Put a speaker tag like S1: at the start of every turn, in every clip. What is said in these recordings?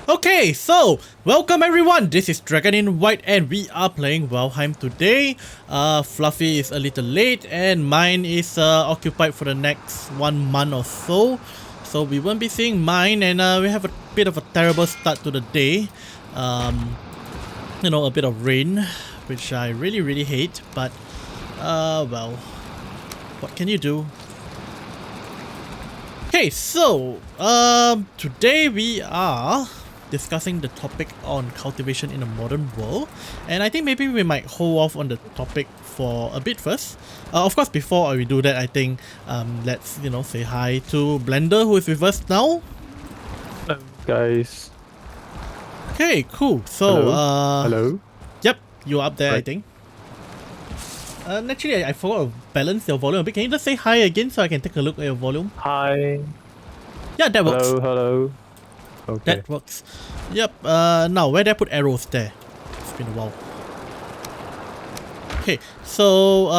S1: Okay, so welcome everyone. This is DragonInWhite and we are playing Valheim today. Fluffy is a little late and mine is occupied for the next 1 month or so. So we won't be seeing mine, and we have a bit of a terrible start to the day. A bit of rain, which I really hate, but well, what can you do? Okay, so today we are discussing the topic on cultivation in a modern world, and I think maybe we might hold off on the topic for a bit first. Of course, before we do that, I think let's say hi to Blender, who is with us now.
S2: Hello, guys.
S1: Okay, cool. So
S2: hello.
S1: Yep, you're up there,
S2: Right.
S1: I think. Actually, I forgot to balance your volume a bit. Can you just say hi again so I can take a look at your volume?
S2: Hi.
S1: Yeah, that works.
S2: Hello. Okay.
S1: That works. Yep. Now where did I put arrows there? It's been a while. Okay. So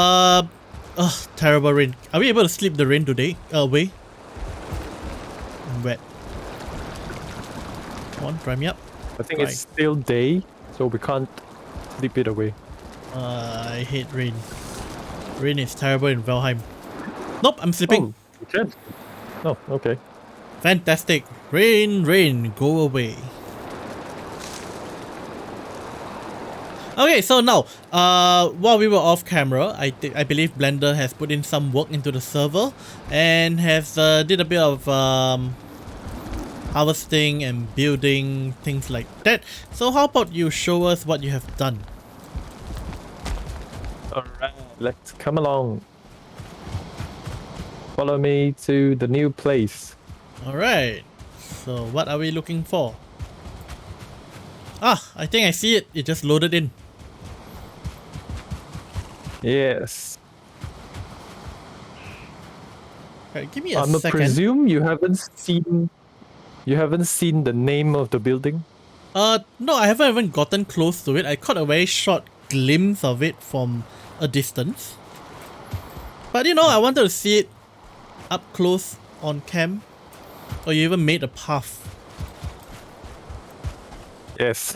S1: terrible rain. Are we able to sleep the rain today? Away. I'm wet. Come on, dry me up.
S2: I think
S1: Right.
S2: it's still day, so we can't sleep it away.
S1: I hate rain. Rain is terrible in Valheim. Nope, I'm sleeping.
S2: Oh, you can. Oh, okay.
S1: Fantastic. Rain, go away. Okay, so now, while we were off camera, I believe Blender has put in some work into the server and has did a bit of harvesting and building, things like that. So how about you show us what you have done?
S2: Alright, let's come along. Follow me to the new place.
S1: Alright, so what are we looking for? Ah, I think I see it. It just loaded in.
S2: Yes.
S1: Alright, give me a
S2: I
S1: second.
S2: presume you haven't seen the name of the building.
S1: No, I haven't even gotten close to it. I caught a very short glimpse of it from a distance. But I wanted to see it up close on cam. Or you even made a path.
S2: Yes.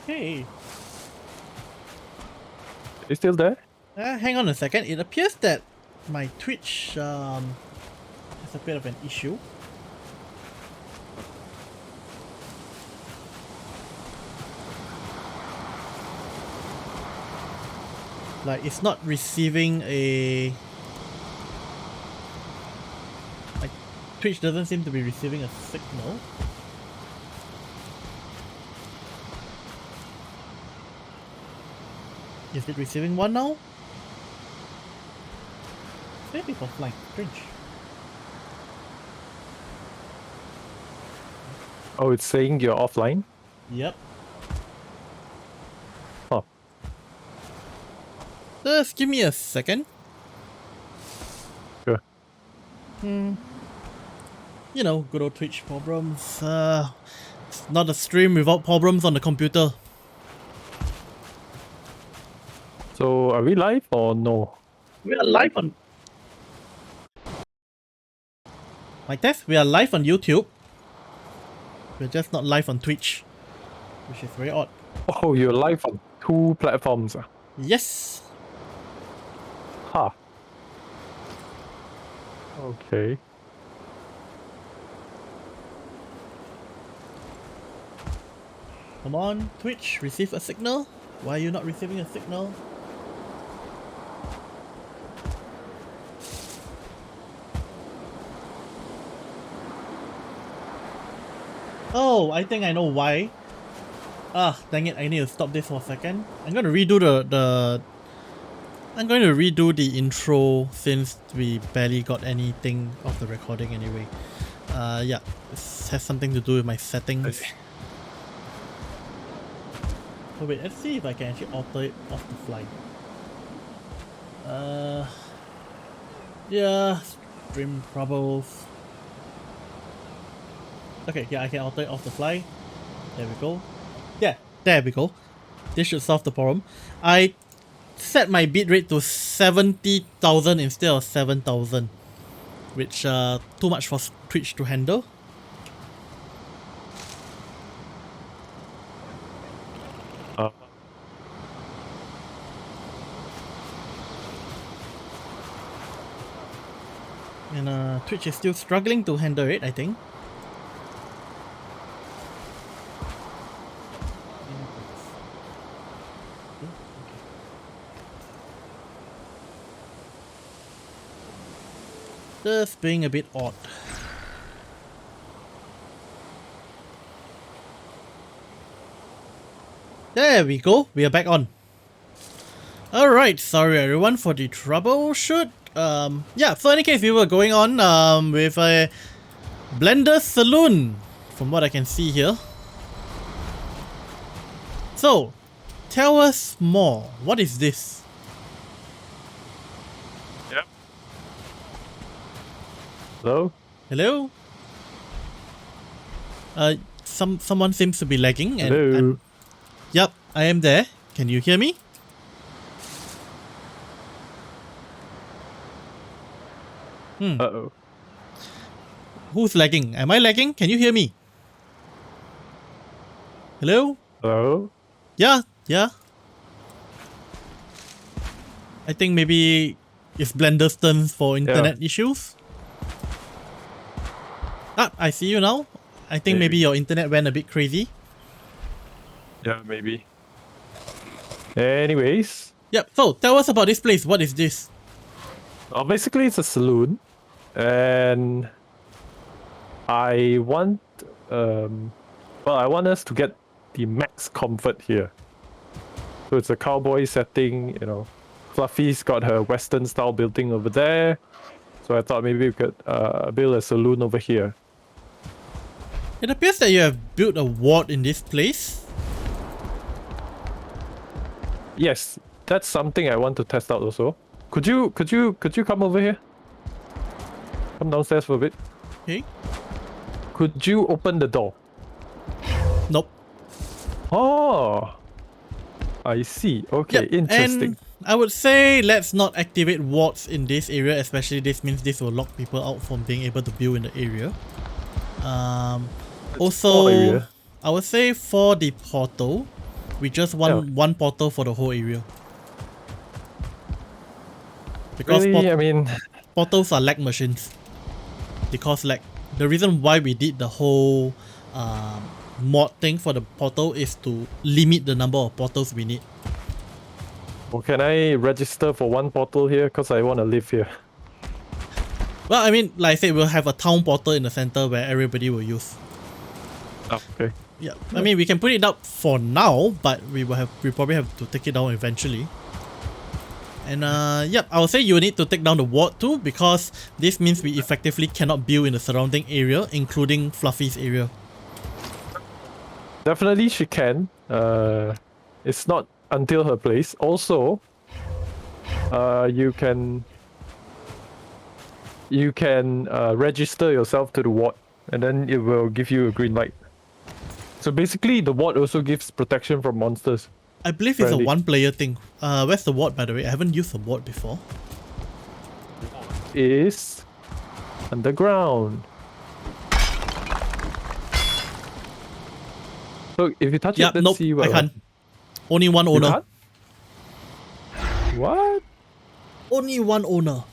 S1: Hey,
S2: You still there?
S1: hang on a second. It appears that my Twitch has a bit of an issue. Like, it's not receiving a... Like, Twitch doesn't seem to be receiving a signal. Is it receiving one now? Maybe it's offline. Strange.
S2: Oh, it's saying you're offline?
S1: Yep.
S2: Huh.
S1: Just give me a second.
S2: Sure.
S1: Good old Twitch problems. It's not a stream without problems on the computer.
S2: So, are we live or no?
S1: We are live on... Like that? We are live on YouTube. We're just not live on Twitch. Which is very odd.
S2: Oh, you're live on 2 platforms.
S1: Yes!
S2: Huh. Okay.
S1: Come on, Twitch, receive a signal? Why are you not receiving a signal? Oh, I think I know why. Ah, dang it, I need to stop this for a second. I'm going to redo I'm going to redo the intro since we barely got anything of the recording anyway. Yeah, this has something to do with my settings. So wait, let's see if I can actually alter it off the fly. Yeah, stream troubles. Okay, yeah, I can alter it off the fly. There we go. Yeah, there we go. This should solve the problem. I set my bitrate to 70,000 instead of 7,000. which too much for Twitch to handle. And Twitch is still struggling to handle it, I think. Just being a bit odd. There we go, we are back on. Alright, sorry everyone for the troubleshoot. Yeah, so in any case, we were going on with a Blender Saloon, from what I can see here. So, tell us more. What is this?
S2: Yep. Hello?
S1: Hello? Someone seems to be lagging.
S2: Hello?
S1: Yep, I am there. Can you hear me?
S2: Uh-oh.
S1: Who's lagging? Am I lagging? Can you hear me? Hello?
S2: Hello?
S1: Yeah. I think maybe it's Blender's turn for internet issues. Ah, I see you now. I think maybe your internet went a bit crazy.
S2: Yeah, maybe. Anyways.
S1: Yep, so tell us about this place. What is this?
S2: Basically, it's a saloon. And I want, I want us to get the max comfort here. So it's a cowboy setting, you know. Fluffy's got her Western style building over there. So I thought maybe we could build a saloon over here.
S1: It appears that you have built a ward in this place.
S2: Yes, that's something I want to test out also. Could you come over here? Come downstairs for a bit.
S1: Okay.
S2: Could you open the door?
S1: Nope.
S2: Oh, I see. Okay,
S1: Yep,
S2: interesting.
S1: and I would say let's not activate wards in this area, especially this means this will lock people out from being able to build in the area. Also,
S2: area.
S1: I would say for the portal, we just want one portal for the whole area. Because
S2: Really?
S1: portals are lag machines. They cause lag. The reason why we did the whole mod thing for the portal is to limit the number of portals we need.
S2: Well, can I register for one portal here? Because I want to live here.
S1: Well, I mean, like I said, we'll have a town portal in the center where everybody will use.
S2: Okay.
S1: Yeah, I mean, we can put it up for now, but we probably have to take it down eventually. And yep, I would say you need to take down the ward too, because this means we effectively cannot build in the surrounding area, including Fluffy's area.
S2: Definitely she can. It's not until her place. Also, you can register yourself to the ward, and then it will give you a green light. So basically, the ward also gives protection from monsters.
S1: I believe it's a one-player thing. Where's the ward, by the way? I haven't used the ward before.
S2: Is underground. So if you touch it, let's see what.
S1: I can't. Only one owner.
S2: What?
S1: Only one owner.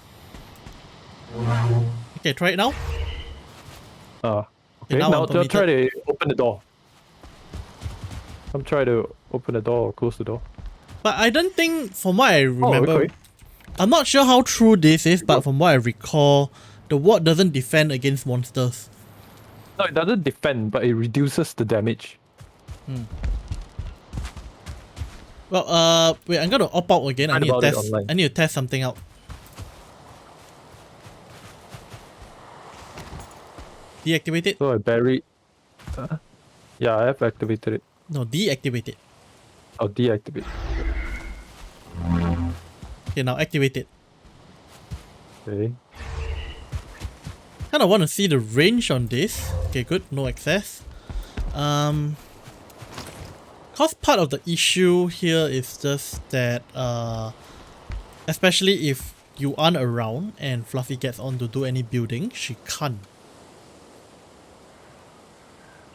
S1: Okay, try it now.
S2: Okay, now try to open the door. I'm trying to open the door or close the door.
S1: But I don't think, from what I remember,
S2: okay.
S1: I'm not sure how true this is, but from what I recall, the ward doesn't defend against monsters.
S2: No, it doesn't defend, but it reduces the damage.
S1: Well, wait, I'm gonna opt out again. I need to test something out. Deactivate it?
S2: So I buried. Yeah, I have activated it.
S1: No, deactivate it.
S2: I'll deactivate.
S1: Okay, now activate it.
S2: Okay.
S1: Kinda want to see the range on this. Okay, good. No access. Cause part of the issue here is just that especially if you aren't around and Fluffy gets on to do any building, she can't.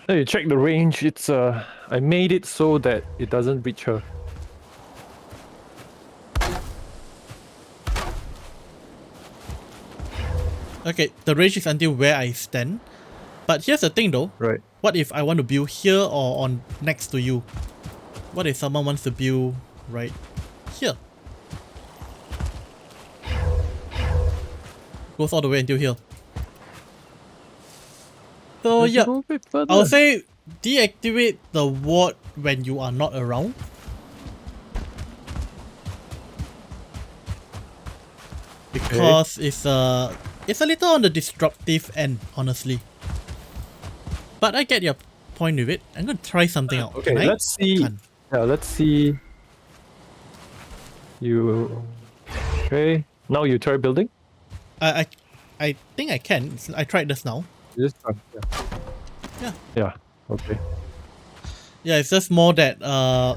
S2: So you check the range. It's I made it so that it doesn't reach her.
S1: Okay, the range is until where I stand. But here's the thing though.
S2: Right.
S1: What if I want to build here or on next to you? What if someone wants to build right here? Goes all the way until here. So
S2: Let's
S1: yeah,
S2: go a bit further.
S1: I'll say deactivate the ward when you are not around. Because it's a little on the disruptive end, honestly. But I get your point with it. I'm gonna try something out.
S2: Okay,
S1: Can I?
S2: let's see.
S1: Can't.
S2: Yeah, let's see. You okay? Now you try building.
S1: I think I can. I tried this now.
S2: You just try.
S1: Yeah.
S2: Yeah. Okay.
S1: Yeah, it's just more that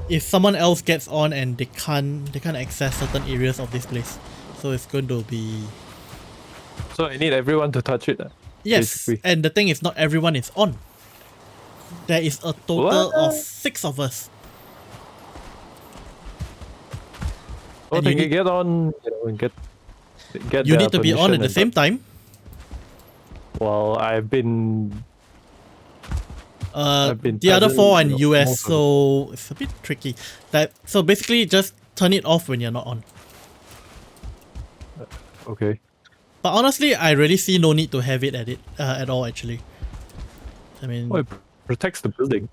S1: if someone else gets on and they can't access certain areas of this place, so it's going to be.
S2: So I need everyone to touch it.
S1: Yes,
S2: Basically.
S1: and the thing is, not everyone is on. There is a total
S2: What?
S1: of 6 of us.
S2: Oh,
S1: And
S2: they
S1: you
S2: can
S1: need-
S2: get on. And get.
S1: You
S2: their
S1: need to be on
S2: permission
S1: at the
S2: and
S1: same
S2: stuff.
S1: time.
S2: Well, I've been
S1: The other 4 are in
S2: present,
S1: US,
S2: most of
S1: so it's a bit tricky. So basically, just turn it off when you're not on.
S2: Okay.
S1: But honestly, I really see no need to have it at all. Actually, I mean,
S2: Oh, it protects the building.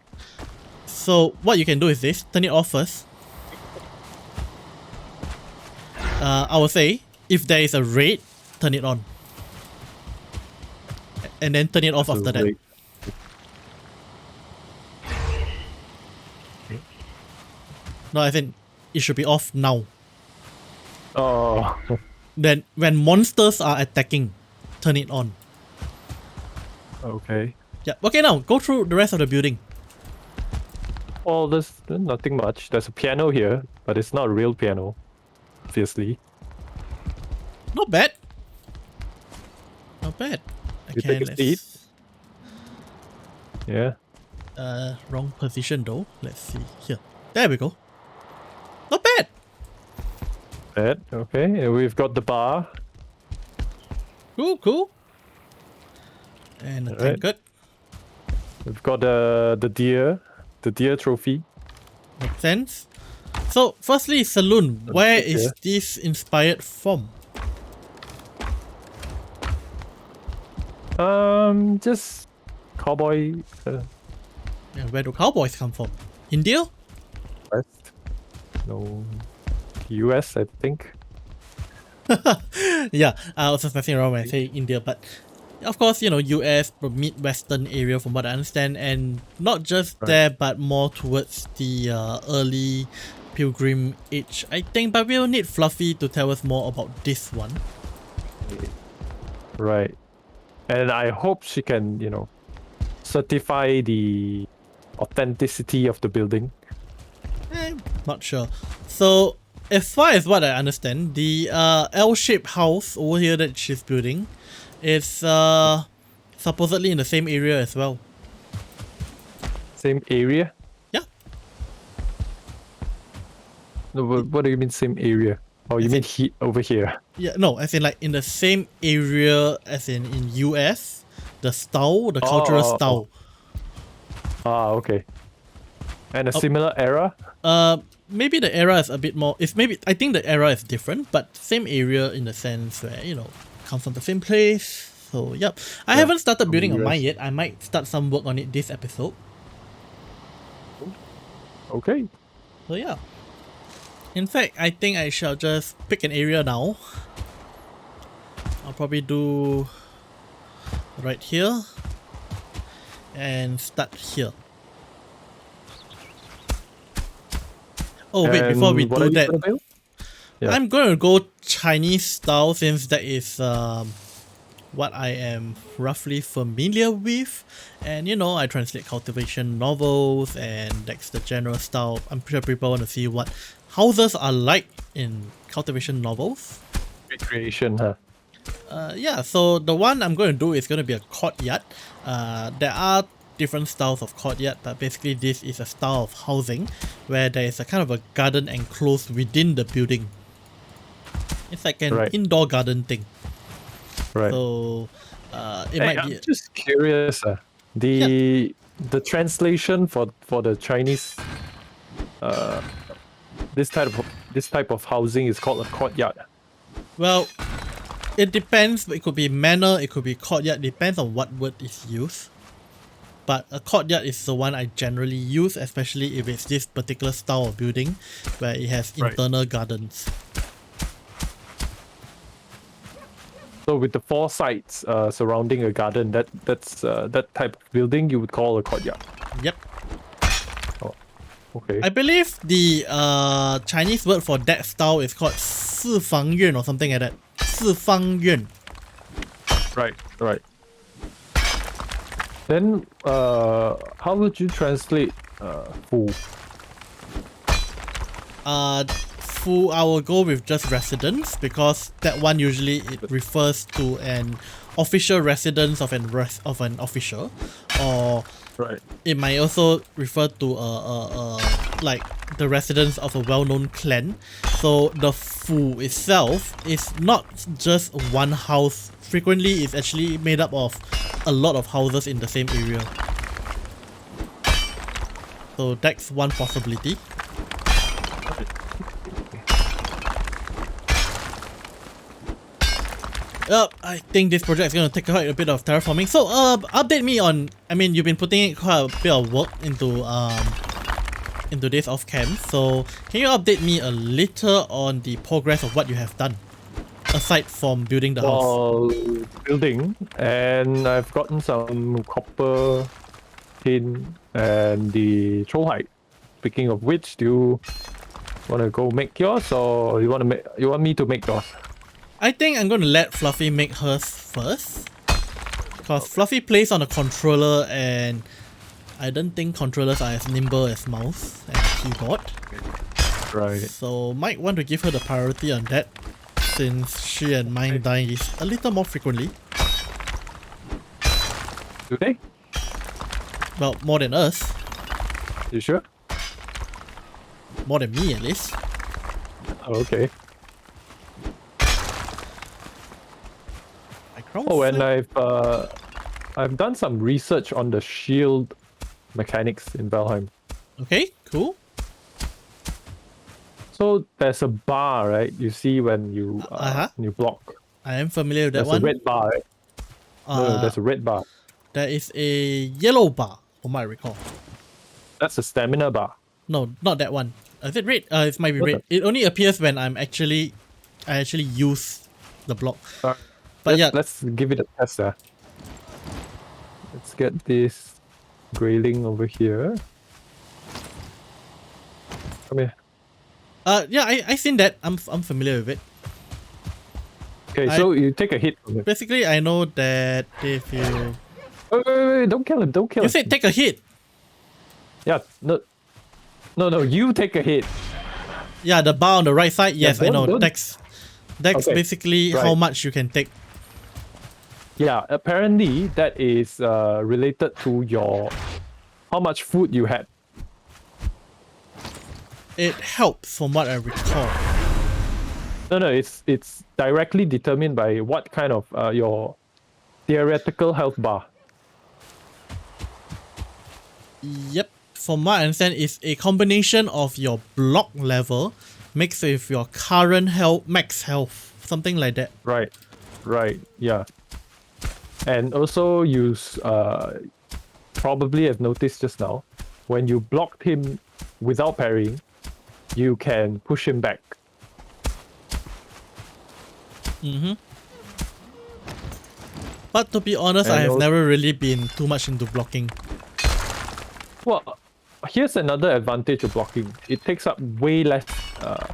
S1: so what you can do is this: turn it off first. I will say if there is a raid, turn it on, and then turn it off after that.
S2: Wait.
S1: No, I think it should be off now.
S2: Oh.
S1: Then when monsters are attacking, turn it on.
S2: Okay.
S1: Yeah. Okay, now go through the rest of the building.
S2: Well, there's nothing much. There's a piano here, but it's not a real piano, obviously.
S1: Not bad. Not bad.
S2: You take a seat. Yeah.
S1: Wrong position though. Let's see here. There we go. Not bad.
S2: That okay. And we've got the bar.
S1: Cool. And a
S2: Alright.
S1: tankard.
S2: We've got the deer trophy.
S1: Makes sense. So, firstly, saloon. Where is
S2: yeah.
S1: this inspired from?
S2: Just cowboy
S1: And where do cowboys come from? India?
S2: West. No, US, I think.
S1: Yeah, I was just messing around when I say India, but of course, US, the Midwestern area from what I understand, and not just
S2: Right.
S1: there, but more towards the early Pilgrim age, I think, but we'll need Fluffy to tell us more about this one.
S2: Right. And I hope she can, certify the authenticity of the building.
S1: Not sure. So, as far as what I understand, the L-shaped house over here that she's building is supposedly in the same area as well.
S2: Same area?
S1: Yeah.
S2: No, what do you mean same area? Oh, you mean over here?
S1: Yeah, no, as in like in the same area as in US, the style, the cultural
S2: oh,
S1: style.
S2: Ah, okay. And a similar era?
S1: Maybe the era is a bit more. I think the era is different, but same area in the sense where comes from the same place. So yep, I haven't started building on mine yet. I might start some work on it this episode.
S2: Okay.
S1: So yeah. In fact, I think I shall just pick an area now. I'll probably do right here and start here. Oh wait, before we
S2: what are
S1: do
S2: you
S1: that,
S2: gonna build? Yeah.
S1: I'm going to go Chinese style since that is what I am roughly familiar with. And I translate cultivation novels and that's the general style. I'm sure people want to see what houses are like in cultivation novels.
S2: Recreation, huh?
S1: Yeah, so the one I'm going to do is going to be a courtyard. There are different styles of courtyard, but basically this is a style of housing where there is a kind of a garden enclosed within the building. It's like an
S2: Right.
S1: indoor garden thing.
S2: Right.
S1: So it
S2: Hey,
S1: might
S2: I'm
S1: be...
S2: just curious. The translation for the Chinese this type of housing is called a courtyard.
S1: Well, it depends. It could be manor, it could be courtyard, depends on what word is used. But a courtyard is the one I generally use, especially if it's this particular style of building where it has
S2: Right.
S1: internal gardens.
S2: So with the 4 sides surrounding a garden, that's that type of building you would call a courtyard.
S1: Yep.
S2: Oh, okay.
S1: I believe the Chinese word for that style is called 四方院 or something like that. 四方院.
S2: Right. Then how would you translate fu?
S1: Fu, I will go with just residence because that one usually it refers to an official residence of an official, or
S2: Right.
S1: it might also refer to like the residence of a well-known clan. So the fu itself is not just one house. Frequently, it's actually made up of a lot of houses in the same area. So that's one possibility. I think this project is going to take quite a bit of terraforming. So, update me on. I mean, you've been putting quite a bit of work into this off cam. So, can you update me a little on the progress of what you have done, aside from building the house?
S2: Well, building, and I've gotten some copper, tin, and the troll hide. Speaking of which, do you want to go make yours, or you want me to make yours?
S1: I think I'm going to let Fluffy make hers first, because Fluffy plays on a controller and I don't think controllers are as nimble as mouse and keyboard.
S2: Right.
S1: So might want to give her the priority on that, since she and mine die a little more frequently.
S2: Do they?
S1: Well, more than us.
S2: You sure?
S1: More than me at least.
S2: Okay.
S1: I
S2: Oh, and I've done some research on the shield mechanics in Valheim.
S1: Okay, cool.
S2: So there's a bar, right? You see when you block.
S1: I am familiar with that
S2: There's
S1: one.
S2: a red bar, right? No, there's a red bar.
S1: There is a yellow bar, from what I recall.
S2: That's a stamina bar.
S1: No, not that one. Is it red? It might be red. It only appears when I actually use the block. But yeah,
S2: let's give it a test. Let's get this grayling over here. Come here.
S1: yeah, I seen that. I'm familiar with it.
S2: Okay, so you take a hit from it.
S1: Basically, I know that if you...
S2: Wait, don't kill him, don't kill him.
S1: You said take a hit.
S2: Yeah, no, you take a hit.
S1: Yeah, the bar on the right side. Yes, I know.
S2: don't.
S1: That's
S2: Okay,
S1: basically
S2: right.
S1: how much you can take.
S2: Yeah, apparently that is related to your how much food you had.
S1: It helps from what I recall.
S2: No, it's directly determined by what kind of your theoretical health bar.
S1: Yep. From what I understand, it's a combination of your block level mixed with your current max health, something like that.
S2: Right, yeah. And also you probably have noticed just now, when you blocked him without parrying, you can push him back.
S1: But to be honest, I have never really been too much into blocking.
S2: Well, here's another advantage of blocking. It takes up way less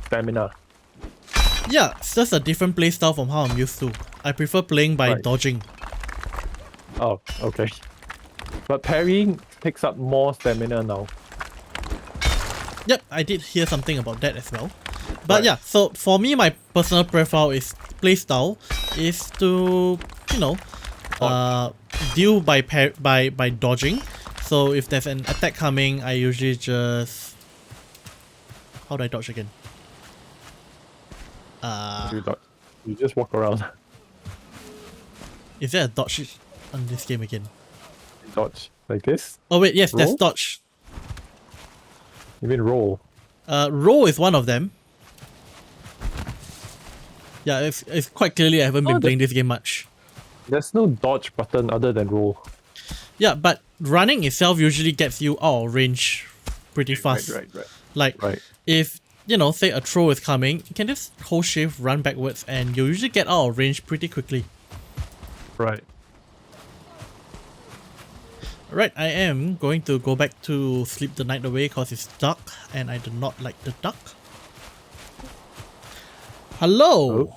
S2: stamina.
S1: Yeah, it's just a different playstyle from how I'm used to. I prefer playing by dodging.
S2: Oh, okay. But parrying takes up more stamina now.
S1: Yep, I did hear something about that as well. But
S2: Right.
S1: yeah, so for me, my personal playstyle is to, you know, deal by dodging. So if there's an attack coming, I usually just, how do I dodge again?
S2: You just walk around.
S1: Is there a dodge on this game again?
S2: Dodge. Like this?
S1: Oh wait, yes, there's
S2: Roll?
S1: dodge.
S2: You mean roll?
S1: Roll is one of them. Yeah, it's quite clearly I haven't been playing this game much.
S2: There's no dodge button other than roll.
S1: Yeah, but running itself usually gets you out of range pretty fast.
S2: Right.
S1: Like, if, you know, say a troll is coming, you can just hold shift, run backwards, and you usually get out of range pretty quickly.
S2: Right.
S1: Right, I am going to go back to sleep the night away because it's dark, and I do not like the dark. Hello!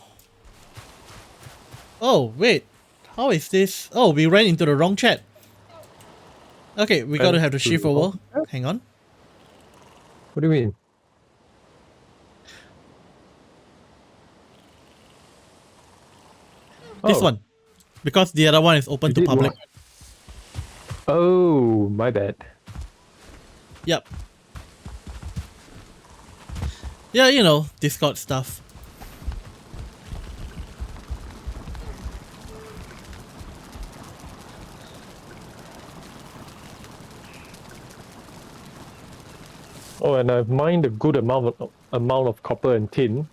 S1: Oh, wait. How is this? Oh, we ran into the wrong chat. Okay, we gotta have to shift over. Hang on.
S2: What do you mean?
S1: This one. Because the other one is open to public.
S2: Oh, my bad.
S1: Yep. Yeah, you know, Discord stuff.
S2: Oh, and I've mined a good amount of copper and tin.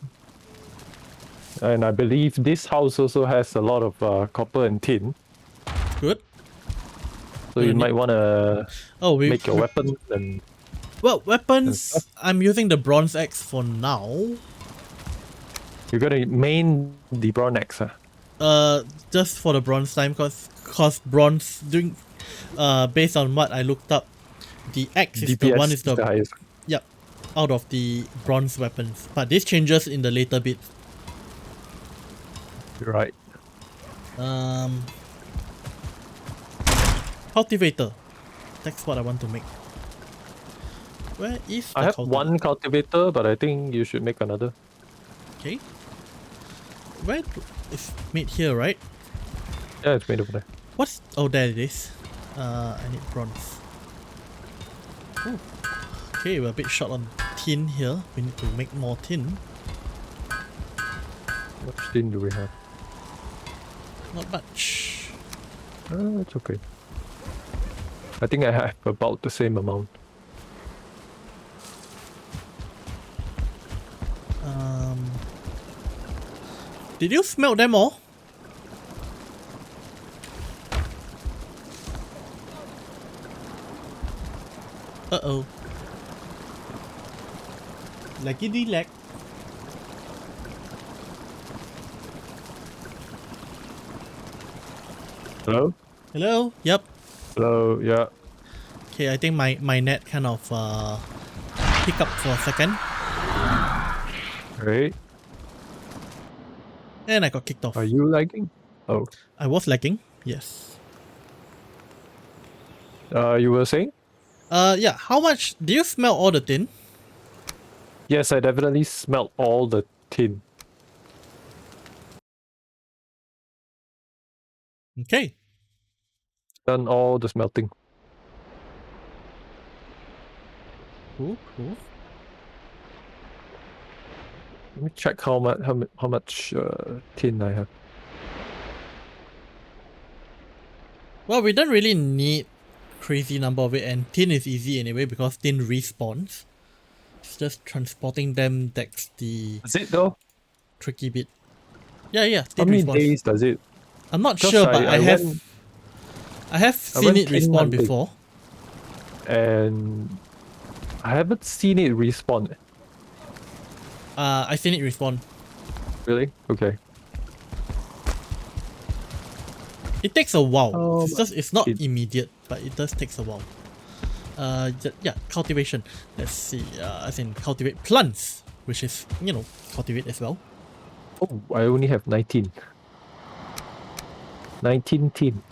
S2: And I believe this house also has a lot of copper and tin.
S1: Good.
S2: So you might want to make your weapons and...
S1: Well, weapons, I'm using the bronze axe for now.
S2: You're gonna main the bronze axe, huh?
S1: Just for the bronze time, cause bronze doing, based on what I looked up, the axe is the one is the
S2: highest.
S1: Yep, out of the bronze weapons. But this changes in the later bit.
S2: Right.
S1: Cultivator. That's what I want to make. Where is the
S2: I have
S1: cultivator?
S2: one cultivator, but I think you should make another.
S1: Okay. Where it's made here, right?
S2: Yeah, it's made over there.
S1: What's... Oh, there it is. I need bronze. Ooh. Okay, we're a bit short on tin here. We need to make more tin.
S2: What tin do we have?
S1: Not much.
S2: It's okay. I think I have about the same amount.
S1: Did you smelt them all? Uh-oh. Laggity lag.
S2: Hello?
S1: Hello? Yep.
S2: Hello, yeah.
S1: Okay, I think my net kind of pick up for a second.
S2: Right.
S1: And I got kicked off.
S2: Are you lagging? Oh.
S1: I was lagging, yes.
S2: You were saying?
S1: Yeah, how much... Do you smell all the tin?
S2: Yes, I definitely smelt all the tin.
S1: Okay.
S2: Done all the smelting.
S1: Cool, cool.
S2: Let me check how much tin I have.
S1: Well, we don't really need crazy number of it, and tin is easy anyway because tin respawns. It's just transporting them that's the
S2: Is it though?
S1: tricky bit. Yeah, yeah,
S2: How
S1: tin
S2: many
S1: respawns.
S2: days does it?
S1: I'm not sure, but I have seen
S2: went
S1: it respawn
S2: hunting.
S1: before.
S2: And I haven't seen it respawn.
S1: I seen it respawn.
S2: Really? Okay.
S1: It takes a while.
S2: Oh,
S1: It's not immediate, but it does takes a while. Yeah, cultivation. Let's see. As in cultivate plants, which is, you know, cultivate as well.
S2: Oh, I only have 19. 19 tin.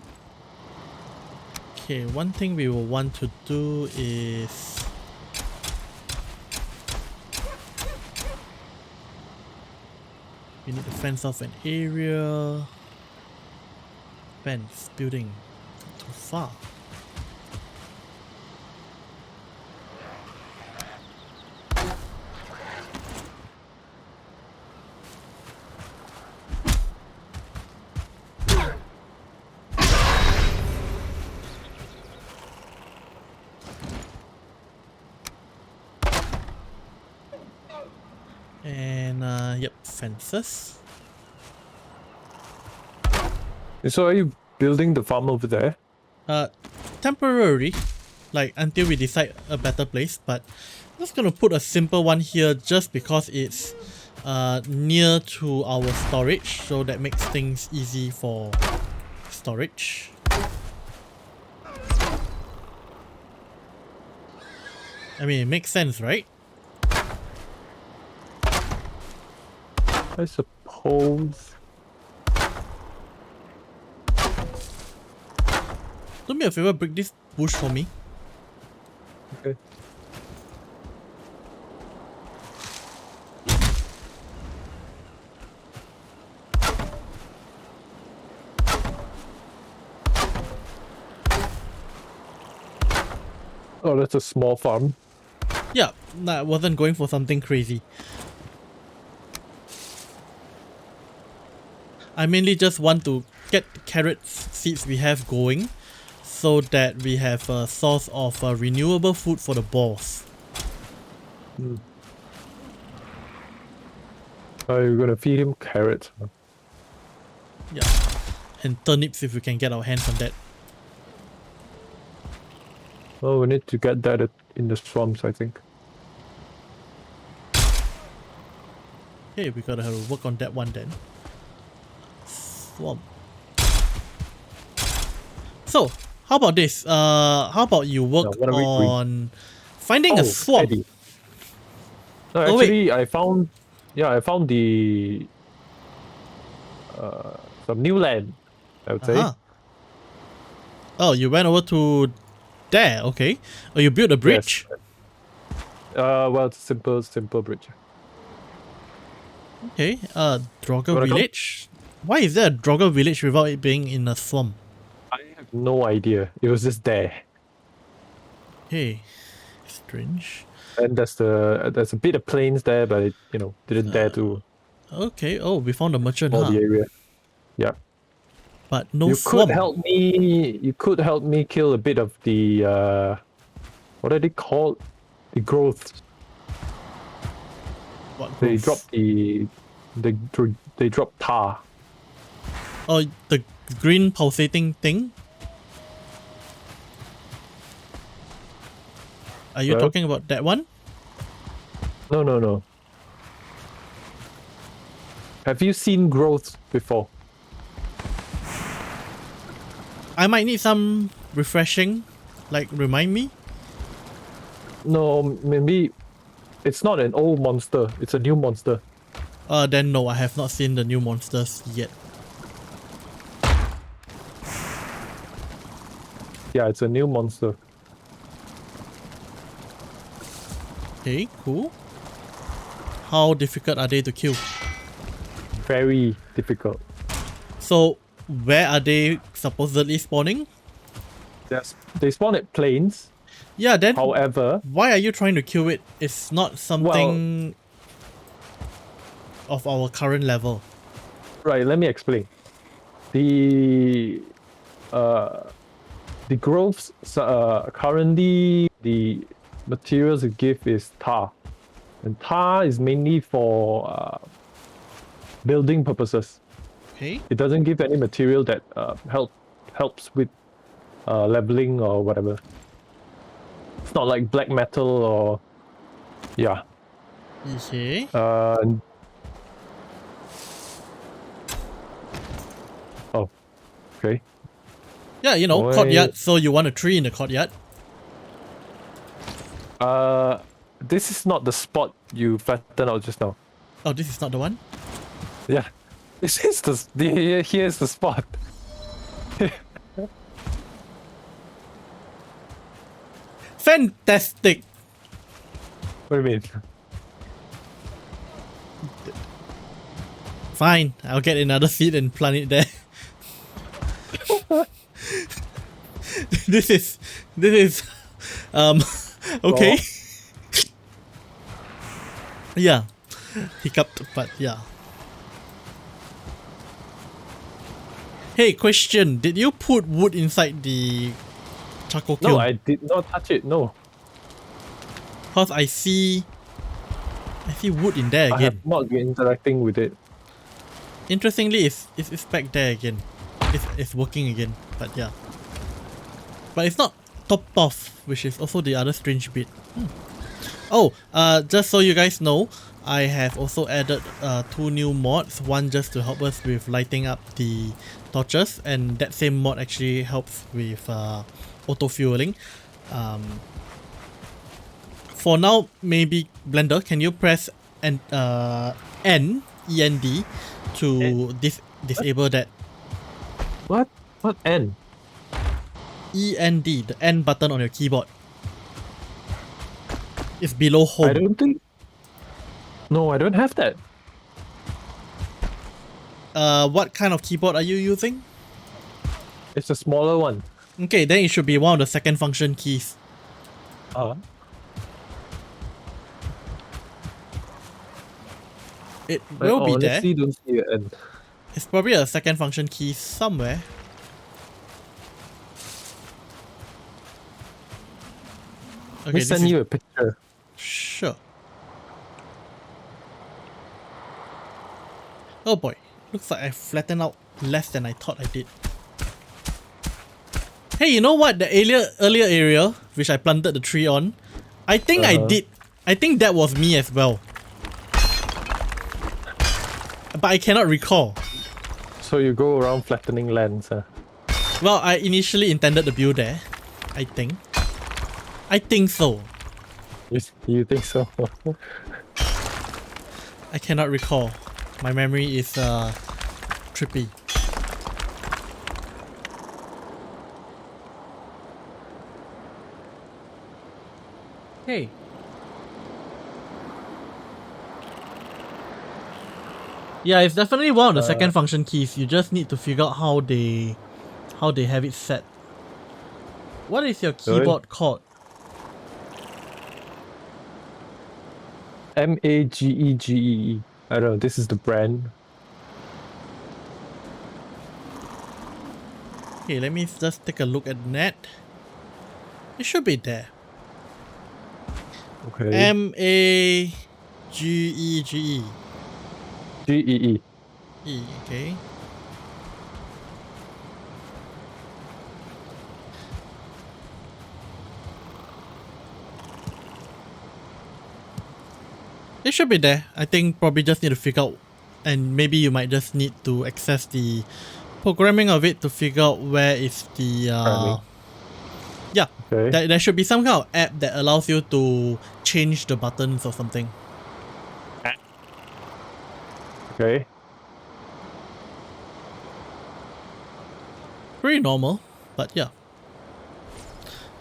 S1: Okay, one thing we will want to do is We need to fence off an area. Fence, building. Too far. And yep, fences.
S2: So are you building the farm over there?
S1: Temporary, like until we decide a better place, but I'm just gonna put a simple one here just because it's near to our storage, so that makes things easy for storage. I mean, it makes sense, right?
S2: I suppose.
S1: Do me a favor, break this bush for me.
S2: Okay. Oh, that's a small farm.
S1: Yeah, I wasn't going for something crazy. I mainly just want to get the carrot seeds we have going so that we have a source of renewable food for the boss.
S2: Are you gonna feed him carrots? Huh?
S1: Yeah, and turnips if we can get our hands on that.
S2: Oh, we need to get that in the swamps, I think.
S1: Okay, we gotta have to work on that one then. Swamp. So, how about this? How about you work on finding a swamp?
S2: Eddie. No, actually, I found the some new land, I would say.
S1: Oh, you went over to there, okay. Oh, you built a bridge?
S2: Yes. Well, it's a simple bridge.
S1: Okay, Dracula Village? Why is there a Dracula Village without it being in a swamp?
S2: I have no idea. It was just there.
S1: Hey, strange.
S2: And there's a bit of plains there, but it didn't dare to.
S1: Okay, oh, we found a merchant,
S2: the area. Yeah.
S1: But no swamp.
S2: You could help me kill a bit of the what are they called? The growths.
S1: What
S2: They
S1: growth?
S2: they drop tar.
S1: Oh, the green pulsating thing? Are you talking about that one?
S2: No. Have you seen growths before?
S1: I might need some refreshing. Like, remind me?
S2: No, maybe it's not an old monster. It's a new monster.
S1: Then no, I have not seen the new monsters yet.
S2: Yeah, it's a new monster.
S1: Okay, cool. How difficult are they to kill?
S2: Very difficult.
S1: So, where are they supposedly spawning?
S2: They spawn at plains.
S1: Yeah, then
S2: However,
S1: why are you trying to kill it? It's not something of our current level.
S2: Right, let me explain. The growths currently the materials it give is tar, and tar is mainly for building purposes.
S1: Okay.
S2: It doesn't give any material that helps with leveling or whatever. It's not like black metal or yeah.
S1: Okay.
S2: Oh, okay.
S1: Yeah, you know, courtyard. So you want a tree in the courtyard?
S2: This is not the spot you flattened out just now.
S1: Oh, this is not the one?
S2: Yeah, this is here's the spot.
S1: Fantastic!
S2: What do you mean?
S1: Fine, I'll get another seed and plant it there. This is okay. Yeah, hiccuped, but yeah. Hey, question, did you put wood inside the charcoal kiln?
S2: No, I did not touch it. No,
S1: Cause I see wood in there
S2: I
S1: again.
S2: have not been interacting with it.
S1: Interestingly, it's back there again. It's working again, but yeah. But it's not topped off, which is also the other strange bit. Oh, just so you guys know, I have also added 2 new mods. One just to help us with lighting up the torches, and that same mod actually helps with auto fueling. For now, maybe Blender, can you press N END to disable that?
S2: What? What N?
S1: END, the N button on your keyboard. It's below home.
S2: I don't think. No, I don't have that.
S1: What kind of keyboard are you using?
S2: It's a smaller one.
S1: Okay, then it should be one of the second function keys. It will be there.
S2: Honestly, don't see an N.
S1: It's probably a second function key somewhere. Okay,
S2: Let me send you a picture.
S1: Sure. Oh boy, looks like I flattened out less than I thought I did. Hey, you know what? The earlier area, which I planted the tree on, I think I did. I think that was me as well. But I cannot recall.
S2: So you go around flattening lands, huh?
S1: Well, I initially intended to build there. I think. I think so.
S2: You think so?
S1: I cannot recall. My memory is trippy. Hey. Yeah, it's definitely one of the second function keys. You just need to figure out how they have it set. What is your keyboard called?
S2: MAGEGEE. I don't know, this is the brand.
S1: Okay, let me just take a look at that. It should be there.
S2: Okay.
S1: MAGEGE.
S2: GEE.
S1: Okay. It should be there. I think probably just need to figure out, and maybe you might just need to access the programming of it to figure out where is the yeah.
S2: Okay.
S1: There should be some kind of app that allows you to change the buttons or something.
S2: Okay.
S1: Pretty normal, but yeah.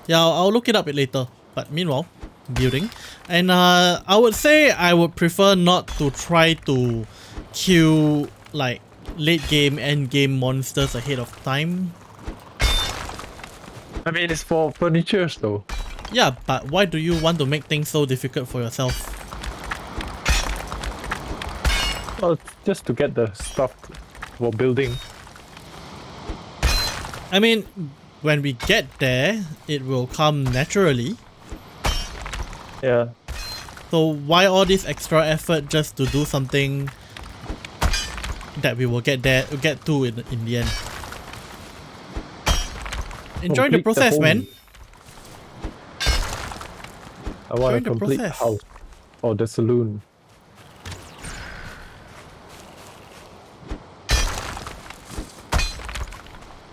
S1: Yeah, I'll look it up later. But meanwhile, building. And I would say I would prefer not to try to kill like late game, end game monsters ahead of time.
S2: I mean, it's for furniture though.
S1: Yeah, but why do you want to make things so difficult for yourself?
S2: Well, just to get the stuff for building.
S1: I mean, when we get there, it will come naturally.
S2: Yeah.
S1: So why all this extra effort just to do something that we will get to in the end? Enjoy the process, man.
S2: I want
S1: Enjoy
S2: to
S1: the
S2: complete the
S1: process.
S2: house. Oh, the saloon.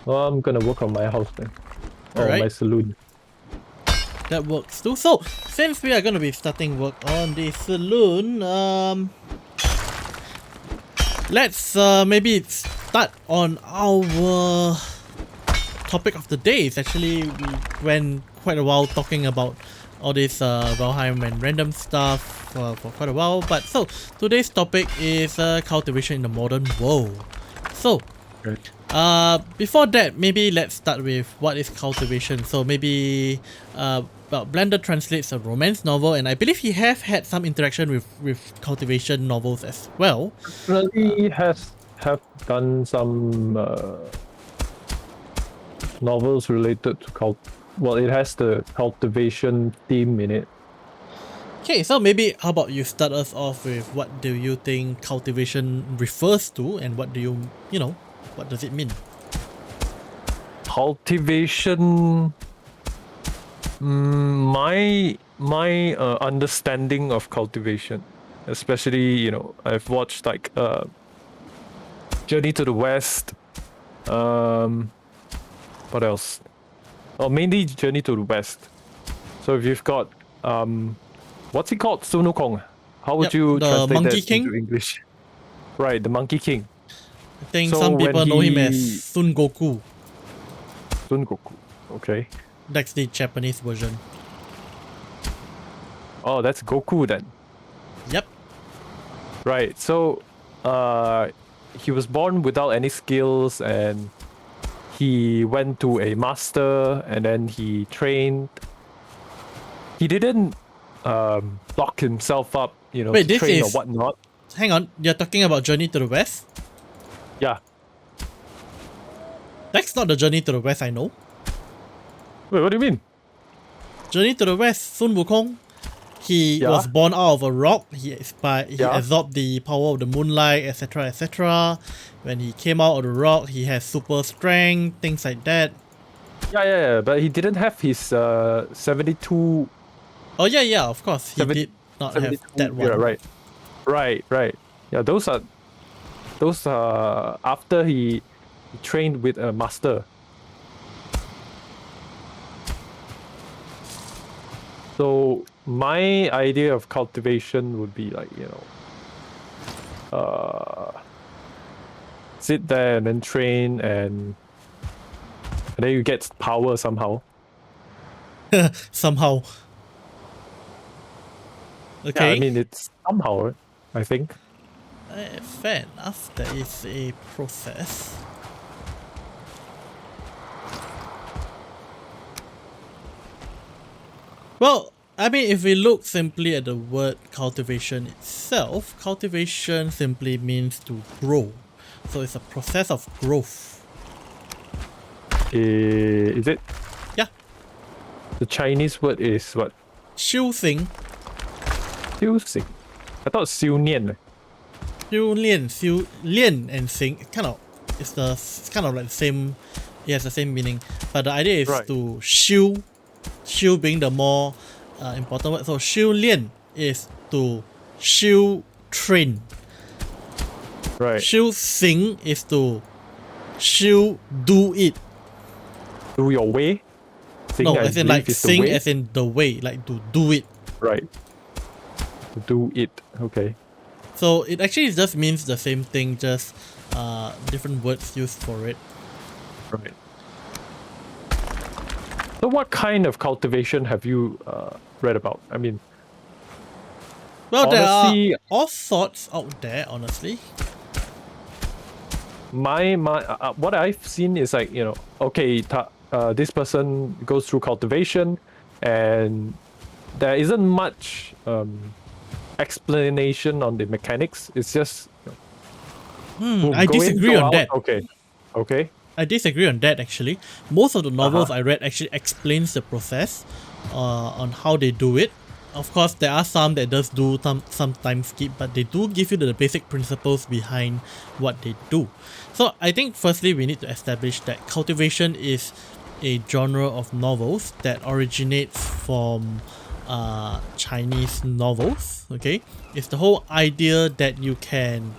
S2: Well, I'm gonna work on my house then. Or
S1: Alright.
S2: my saloon.
S1: That works too. So, since we are going to be starting work on the saloon, let's maybe start on our topic of the day. It's actually, we went quite a while talking about all this Valheim and random stuff for quite a while. But so today's topic is cultivation in the modern world. So
S2: Okay.
S1: before that, maybe let's start with what is cultivation. So maybe well, Blender translates a romance novel, and I believe he have had some interaction with cultivation novels as well.
S2: Definitely have done some novels related to well, it has the cultivation theme in it.
S1: Okay, so maybe how about you start us off with what do you think cultivation refers to, and what do you know, what does it mean?
S2: Cultivation. My understanding of cultivation, especially I've watched like Journey to the West. What else? Oh, mainly Journey to the West. So if you've got what's it called? Sun Wukong. How would
S1: Yep,
S2: you
S1: the
S2: translate
S1: Monkey
S2: that
S1: King?
S2: into English? Right, the Monkey King.
S1: I think
S2: So
S1: some
S2: when
S1: people know him as
S2: he-
S1: Sun Goku.
S2: Sun Goku. Okay.
S1: That's the Japanese version.
S2: Oh, that's Goku then.
S1: Yep.
S2: Right. So he was born without any skills, and he went to a master, and then he trained. He didn't lock himself up,
S1: Wait,
S2: to
S1: this
S2: train or
S1: is-
S2: whatnot.
S1: Hang on, you're talking about Journey to the West?
S2: Yeah.
S1: That's not the Journey to the West I know.
S2: Wait, what do you mean?
S1: Journey to the West, Sun Wukong, he
S2: Yeah.
S1: was born out of a rock. He
S2: Yeah.
S1: absorbed the power of the moonlight, etc., etc. When he came out of the rock, he has super strength, things like that.
S2: Yeah. But he didn't have his 72.
S1: Oh yeah, of course, he
S2: 70
S1: did not have
S2: 72.
S1: that one.
S2: Yeah, right. Yeah, those are after he trained with a master. So my idea of cultivation would be like, sit there and then train, and then you get power somehow.
S1: Somehow. Okay.
S2: Yeah, I mean it's somehow, I think.
S1: Fair enough. There is a process. Well, I mean, if we look simply at the word cultivation itself, cultivation simply means to grow. So it's a process of growth.
S2: Is it?
S1: Yeah.
S2: The Chinese word is what?
S1: 修行,
S2: 修行. I thought 修念.
S1: 修炼 and 行 it's kind of like the same. It has the same meaning, but the idea is
S2: Right.
S1: to 修 being the more important word. So 修炼 is to 修 train.
S2: Right.
S1: 修行 is to 修 do it.
S2: Do your way. Sing,
S1: No,
S2: I
S1: as in
S2: believe,
S1: like
S2: is the
S1: sing
S2: way.
S1: as in the way, like to do it.
S2: Right. Do it. Okay.
S1: So it actually just means the same thing, just different words used for it.
S2: Right. So what kind of cultivation have you read about? I mean,
S1: Well, there
S2: honestly,
S1: are all sorts out there, honestly.
S2: my what I've seen is like, okay, this person goes through cultivation, and there isn't much explanation on the mechanics. It's just boom,
S1: I
S2: go in,
S1: disagree
S2: go
S1: on
S2: out.
S1: that.
S2: Okay.
S1: I disagree on that actually. Most of the novels I read actually explains the process on how they do it. Of course, there are some that does do some time skip, but they do give you the basic principles behind what they do. So I think firstly we need to establish that cultivation is a genre of novels that originates from Chinese novels. Okay, it's the whole idea that you can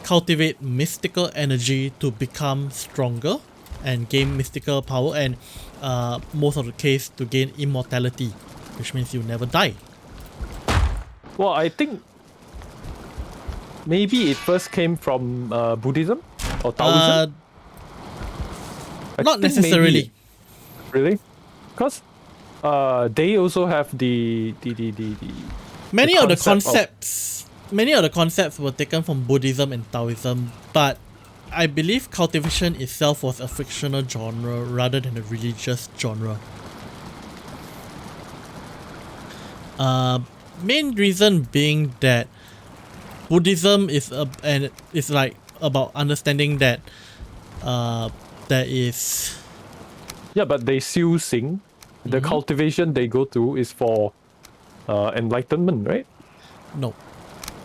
S1: cultivate mystical energy to become stronger and gain mystical power, and most of the case to gain immortality, which means you never die.
S2: Well, I think maybe it first came from Buddhism or Taoism. I
S1: Not
S2: think
S1: necessarily.
S2: maybe. Really? Because They also have the
S1: Many of the
S2: concept
S1: concepts were taken from Buddhism and Taoism, but I believe cultivation itself was a fictional genre rather than a religious genre. Main reason being that Buddhism is like about understanding that there is
S2: but they still sing. The cultivation they go to is for enlightenment, right?
S1: no.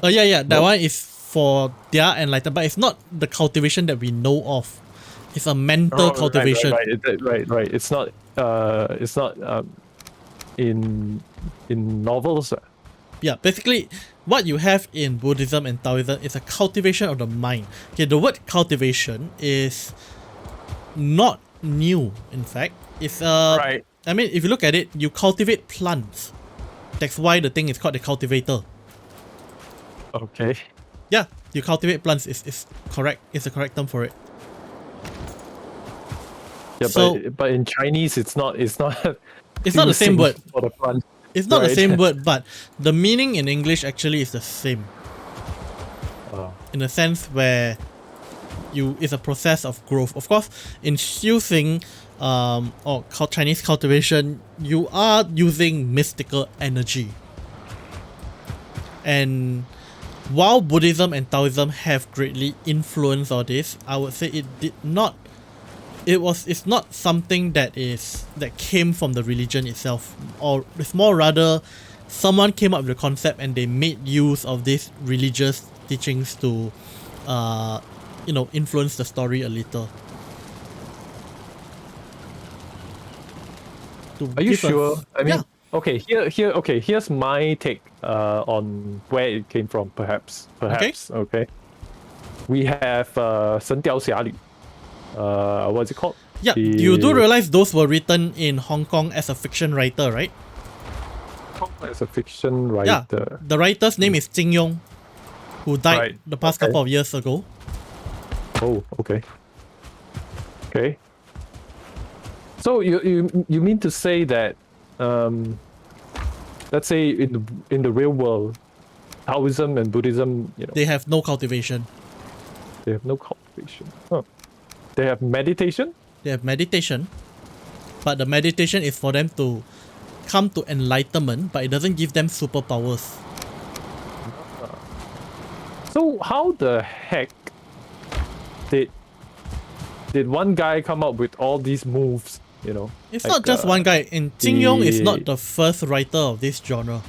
S1: That
S2: No?
S1: one is for their enlightenment, but it's not the cultivation that we know of. It's a mental cultivation.
S2: Right. It's not in novels.
S1: Yeah, basically, what you have in Buddhism and Taoism is a cultivation of the mind. Okay, the word cultivation is not new, in fact. It's
S2: Right.
S1: I mean, if you look at it, you cultivate plants. That's why the thing is called the cultivator.
S2: Okay.
S1: Yeah, you cultivate plants is correct. It's the correct term for it.
S2: Yeah,
S1: So-
S2: but in Chinese, it's not.
S1: It's not the
S2: still
S1: same
S2: sing
S1: word.
S2: for the plant.
S1: It's not the
S2: Right.
S1: same word, but the meaning in English actually is the same.
S2: Oh.
S1: In a sense where it's a process of growth. Of course, in using Chinese cultivation, you are using mystical energy. And while Buddhism and Taoism have greatly influenced all this, I would say it's not something that came from the religion itself, or it's more rather someone came up with the concept and they made use of these religious teachings to influence the story a little.
S2: Are you sure? I mean,
S1: yeah.
S2: okay. Here's my take on where it came from. Perhaps. Okay. We have 神雕侠侣. What's it called?
S1: Yeah, you do realize those were written in Hong Kong as a fiction writer, right?
S2: As a fiction writer.
S1: Yeah, the writer's name is Jing Yong, who died the past couple of years ago.
S2: Oh, okay. Okay. So you mean to say that, let's say in the real world, Taoism and Buddhism,
S1: they have no cultivation.
S2: They have no cultivation. Huh. They have meditation?
S1: They have meditation, but the meditation is for them to come to enlightenment, but it doesn't give them superpowers.
S2: So how the heck did one guy come up with all these moves?
S1: It's not just one guy. And Jing Yong is not the first writer of this genre.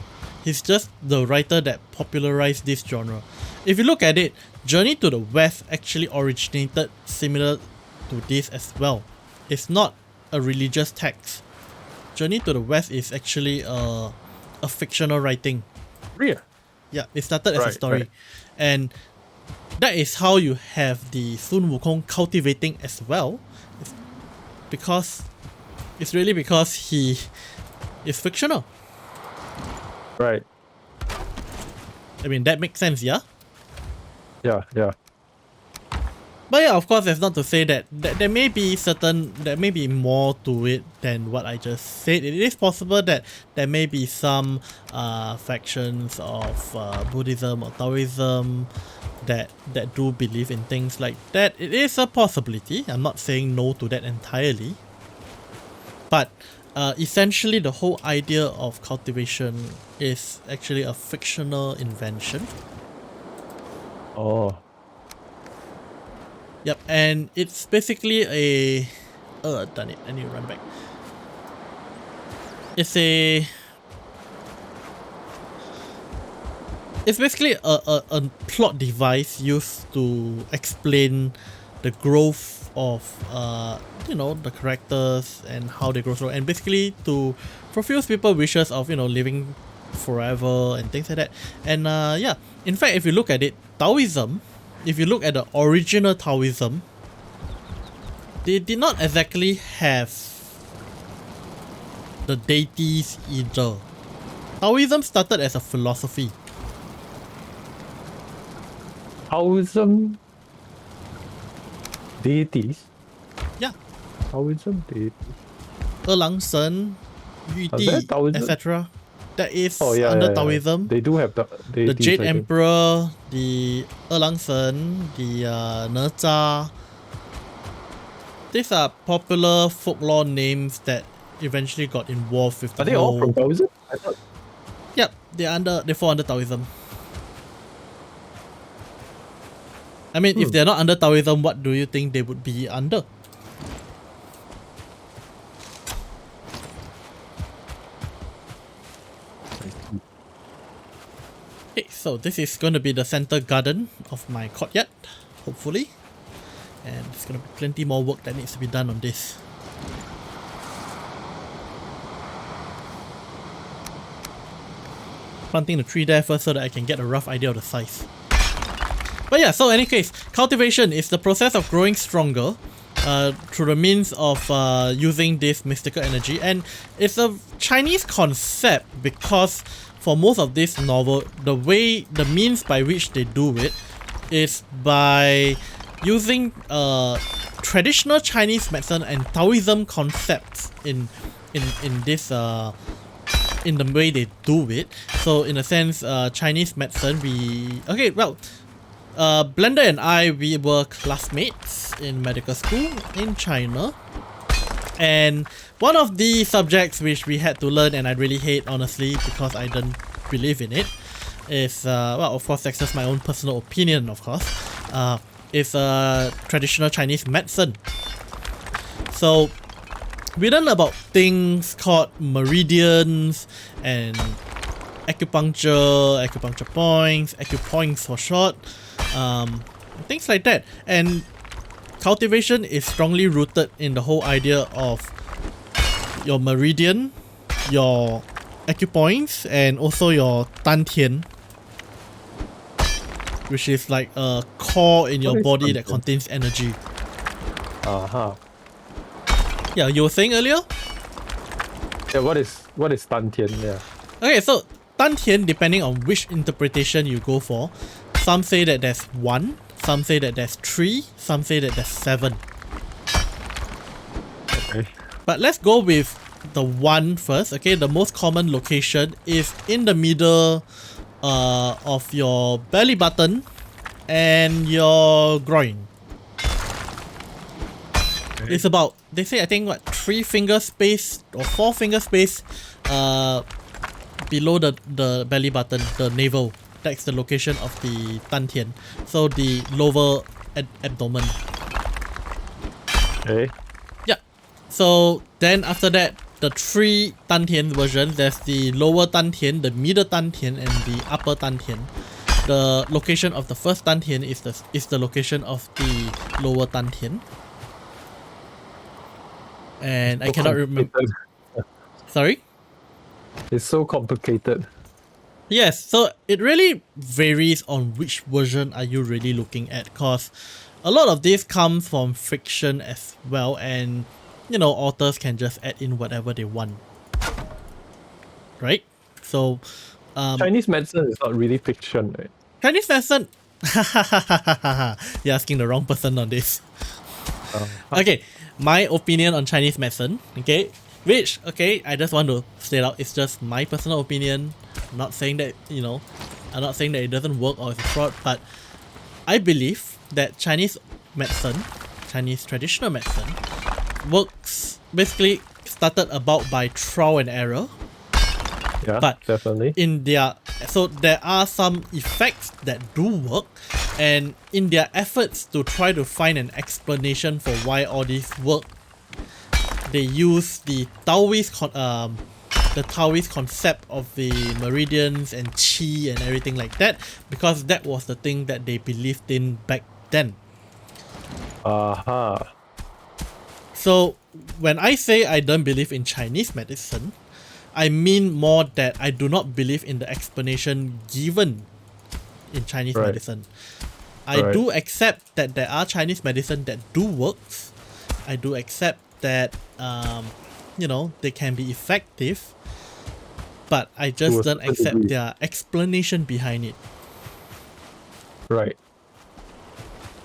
S1: He's just the writer that popularized this genre. If you look at it, Journey to the West actually originated similar to this as well. It's not a religious text. Journey to the West is actually a fictional writing.
S2: Really?
S1: Yeah, it started as a story.
S2: Right.
S1: And that is how you have the Sun Wukong cultivating as well. It's really because he is fictional.
S2: Right.
S1: I mean, that makes sense, yeah?
S2: Yeah.
S1: But yeah, of course, that's not to say that there may be more to it than what I just said. It is possible that there may be some factions of Buddhism or Taoism that do believe in things like that. It is a possibility. I'm not saying no to that entirely. But essentially, the whole idea of cultivation is actually a fictional invention.
S2: Oh.
S1: Yep, and it's basically a... done it. I need to run back. It's basically a plot device used to explain the growth of the characters and how they grow through, and basically to fulfill people's wishes of living forever and things like that. And yeah, in fact, if you look at it, Taoism, if you look at the original Taoism, they did not exactly have the deities either. Taoism started as a philosophy.
S2: Taoism deities?
S1: Yeah.
S2: Taoism deities.
S1: 二郎神
S2: there
S1: Yuti,
S2: Taoism?
S1: etc. That is
S2: Oh yeah,
S1: under
S2: yeah, yeah.
S1: Taoism.
S2: They do have the
S1: The
S2: deities,
S1: Jade
S2: I think.
S1: Emperor, the Erlang Sen, the Nerza. These are popular folklore names that eventually got involved with the
S2: Are they all from
S1: whole.
S2: Taoism? I thought.
S1: Yep, they fall under Taoism. I mean, if they're not under Taoism, what do you think they would be under? Okay, so this is going to be the center garden of my courtyard, hopefully. And there's going to be plenty more work that needs to be done on this. Planting the tree there first so that I can get a rough idea of the size. But yeah, so in any case, cultivation is the process of growing stronger through the means of using this mystical energy. And it's a Chinese concept because for most of this novel, the means by which they do it is by using traditional Chinese medicine and Taoism concepts in this in the way they do it. So in a sense, Chinese medicine, Blender and I, we were classmates in medical school in China. And one of the subjects which we had to learn, and I really hate honestly because I don't believe in it, is, of course that's just my own personal opinion of course, is traditional Chinese medicine. So we learned about things called meridians and acupuncture points, acupoints for short, things like that. And cultivation is strongly rooted in the whole idea of your meridian, your acupoints, and also your dantian, which is like a core in your body that contains energy. Yeah, you were saying earlier?
S2: Yeah, what is dantian? Yeah.
S1: Okay, so dantian, depending on which interpretation you go for, some say that there's 1, some say that there's 3, some say that there's 7.
S2: Okay.
S1: But let's go with the 1 first. Okay, the most common location is in the middle of your belly button and your groin. Okay. It's about, they say, I think what, 3 finger space or 4 finger space below the belly button, the navel. That's the location of the dantian, so the lower abdomen.
S2: Okay.
S1: Yeah. So then after that, the 3 dantian versions, there's the lower dantian, the middle dantian, and the upper dantian. The location of the first dantian is the location of the lower dantian. And I cannot remember. Sorry?
S2: It's so complicated.
S1: Yes, so it really varies on which version are you really looking at, cause a lot of this comes from fiction as well, and you know, authors can just add in whatever they want, right? So
S2: Chinese medicine is not really fiction, right?
S1: Chinese medicine. You're asking the wrong person on this. Okay, my opinion on Chinese medicine, okay, which, okay, I just want to state out, it's just my personal opinion. I'm not saying that, you know, I'm not saying that it doesn't work or it's a fraud, but I believe that Chinese medicine, Chinese traditional medicine, works, basically started about by trial and error.
S2: Yeah,
S1: but
S2: definitely.
S1: So there are some effects that do work, and in their efforts to try to find an explanation for why all this work, they use the Taoist concept of the meridians and qi and everything like that, because that was the thing that they believed in back then. So when I say I don't believe in Chinese medicine, I mean more that I do not believe in the explanation given in Chinese medicine. I do accept that there are Chinese medicine that do works. I do accept that you know, they can be effective, but I just don't accept their explanation behind it.
S2: Right.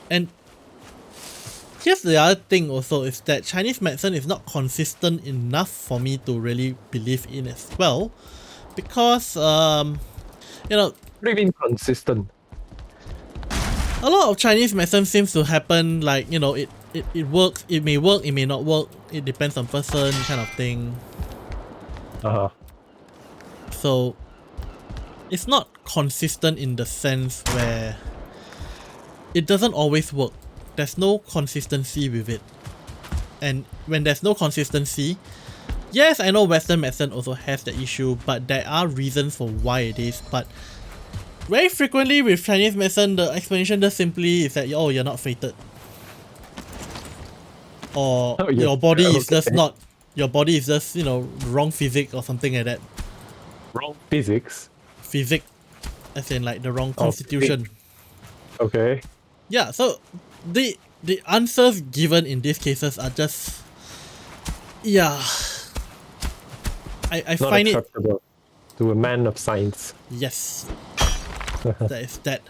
S1: And here's the other thing also is that Chinese medicine is not consistent enough for me to really believe in as well, because you know,
S2: What do you mean consistent?
S1: a lot of Chinese medicine seems to happen like, you know, it works, it may work, it may not work, it depends on person kind of thing.
S2: Uh-huh.
S1: So it's not consistent in the sense where it doesn't always work. There's no consistency with it. And when there's no consistency, yes, I know Western medicine also has the issue, but there are reasons for why it is. But very frequently with Chinese medicine, the explanation just simply is that, oh, you're not fated. Or
S2: Oh, yeah.
S1: your body is
S2: Okay.
S1: just not, your body is just, you know, wrong physics or something like that.
S2: Wrong physics.
S1: Physics, as in like the wrong constitution.
S2: Okay.
S1: Yeah, so the answers given in these cases are just, yeah, I
S2: Not
S1: find it,
S2: acceptable to a man of science.
S1: yes, that is that.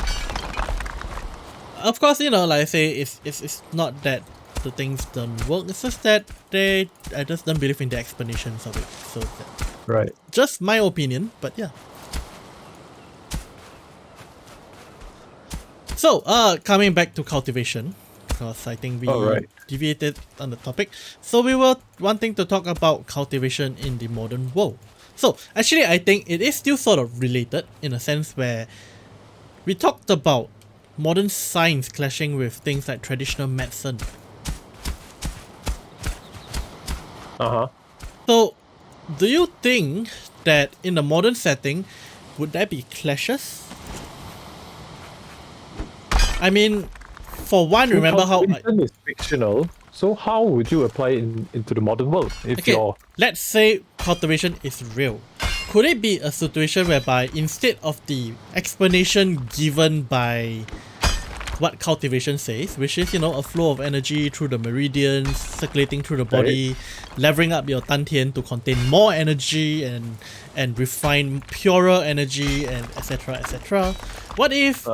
S1: Of course, you know, like I say, it's not that the things don't work, it's just that I just don't believe in the explanations of it. So
S2: Right.
S1: just my opinion, but yeah. So, coming back to cultivation, because I think we
S2: Alright.
S1: deviated on the topic. So we were wanting to talk about cultivation in the modern world. So actually, I think it is still sort of related in a sense where we talked about modern science clashing with things like traditional medicine.
S2: Uh-huh.
S1: So, do you think that in the modern setting, would there be clashes? I mean, for one, remember how...
S2: Cultivation is fictional, so how would you apply it into the modern world if
S1: Okay,
S2: you're...
S1: let's say cultivation is real. Could it be a situation whereby instead of the explanation given by what cultivation says, which is, you know, a flow of energy through the meridians, circulating through the body, levering up your dantian to contain more energy and refine purer energy, and etc, etc. What if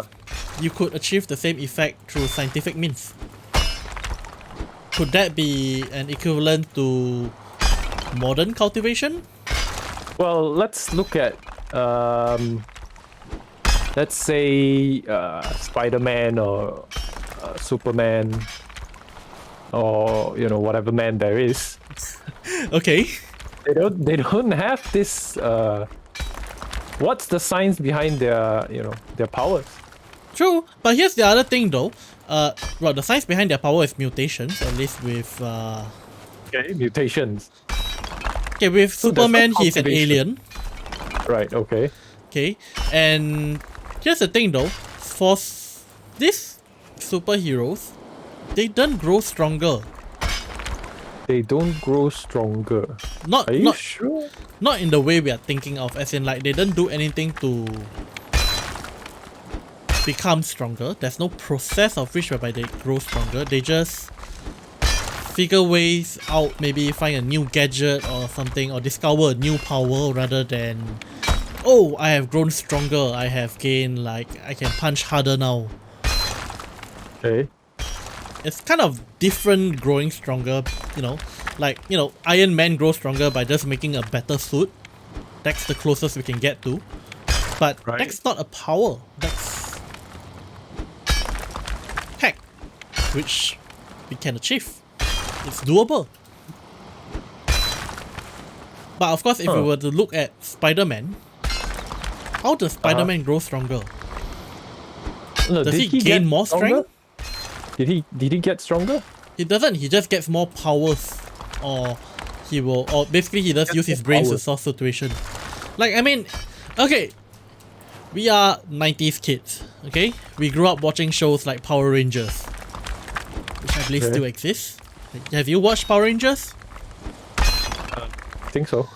S1: you could achieve the same effect through scientific means? Could that be an equivalent to modern cultivation?
S2: Well, let's look at let's say Spiderman or Superman, or you know, whatever man there is.
S1: Okay.
S2: They don't have this what's the science behind their, you know, their powers?
S1: True, but here's the other thing though. Well, the science behind their power is mutations, at least with
S2: Okay, mutations.
S1: okay, with
S2: So there's no
S1: Superman, he's an
S2: cultivation.
S1: alien.
S2: Right, okay.
S1: Okay, and here's the thing though, for these superheroes, they don't grow stronger.
S2: They don't grow stronger.
S1: Not
S2: Are you
S1: not
S2: sure?
S1: not in the way we are thinking of, as in like they don't do anything to become stronger. There's no process of which whereby they grow stronger. They just figure ways out, maybe find a new gadget or something, or discover a new power rather than, oh, I have grown stronger, I have gained, like, I can punch harder now.
S2: Okay.
S1: It's kind of different growing stronger, you know, like, you know, Iron Man grows stronger by just making a better suit. That's the closest we can get to. But
S2: Right.
S1: that's not a power, that's tech, which we can achieve. It's doable. But of course, if we were to look at Spider-Man, how does Spider-Man grow stronger?
S2: No,
S1: Does
S2: did
S1: he
S2: get
S1: gain more
S2: stronger?
S1: strength?
S2: Did he get stronger?
S1: He doesn't, he just gets more powers. Or he will, or basically he just use his
S2: more
S1: brains to
S2: powers.
S1: solve situation. Like, I mean, okay, we are 90s kids, okay? We grew up watching shows like Power Rangers, which I believe
S2: Okay.
S1: still exists. Have you watched Power Rangers?
S2: I think so.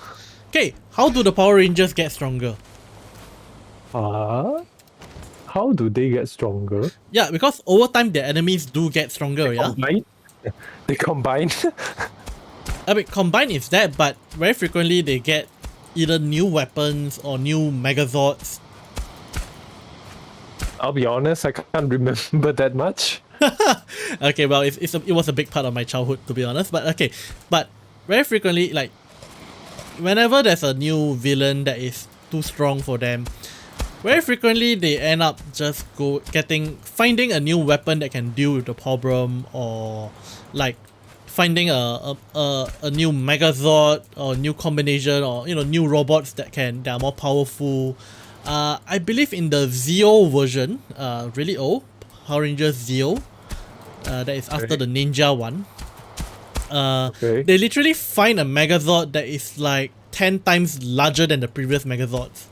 S1: Okay, how do the Power Rangers get stronger?
S2: How do they get stronger?
S1: Yeah, because over time their enemies do get stronger, yeah?
S2: Combine? They combine?
S1: I mean, combined is that, but very frequently they get either new weapons or new Megazords.
S2: I'll be honest, I can't remember that much.
S1: Okay, well, it was a big part of my childhood, to be honest. But okay, but very frequently, like, whenever there's a new villain that is too strong for them, very frequently they end up just finding a new weapon that can deal with the problem, or like finding a new Megazord or new combination, or new robots that are more powerful. I believe in the Zeo version, really old Power Rangers Zeo, that is after the Ninja one. They literally find a Megazord that is like 10 times larger than the previous Megazords.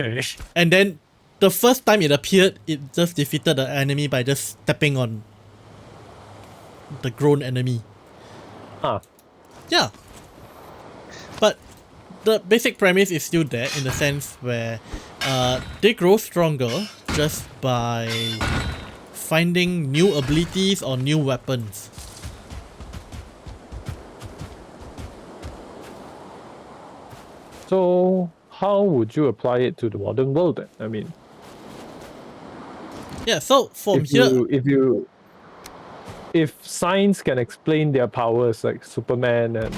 S2: Okay.
S1: And then the first time it appeared, it just defeated the enemy by just stepping on the grown enemy. Yeah. But the basic premise is still there, in the sense where they grow stronger just by finding new abilities or new weapons.
S2: So how would you apply it to the modern world then? I mean,
S1: yeah, so from
S2: if science can explain their powers, like Superman and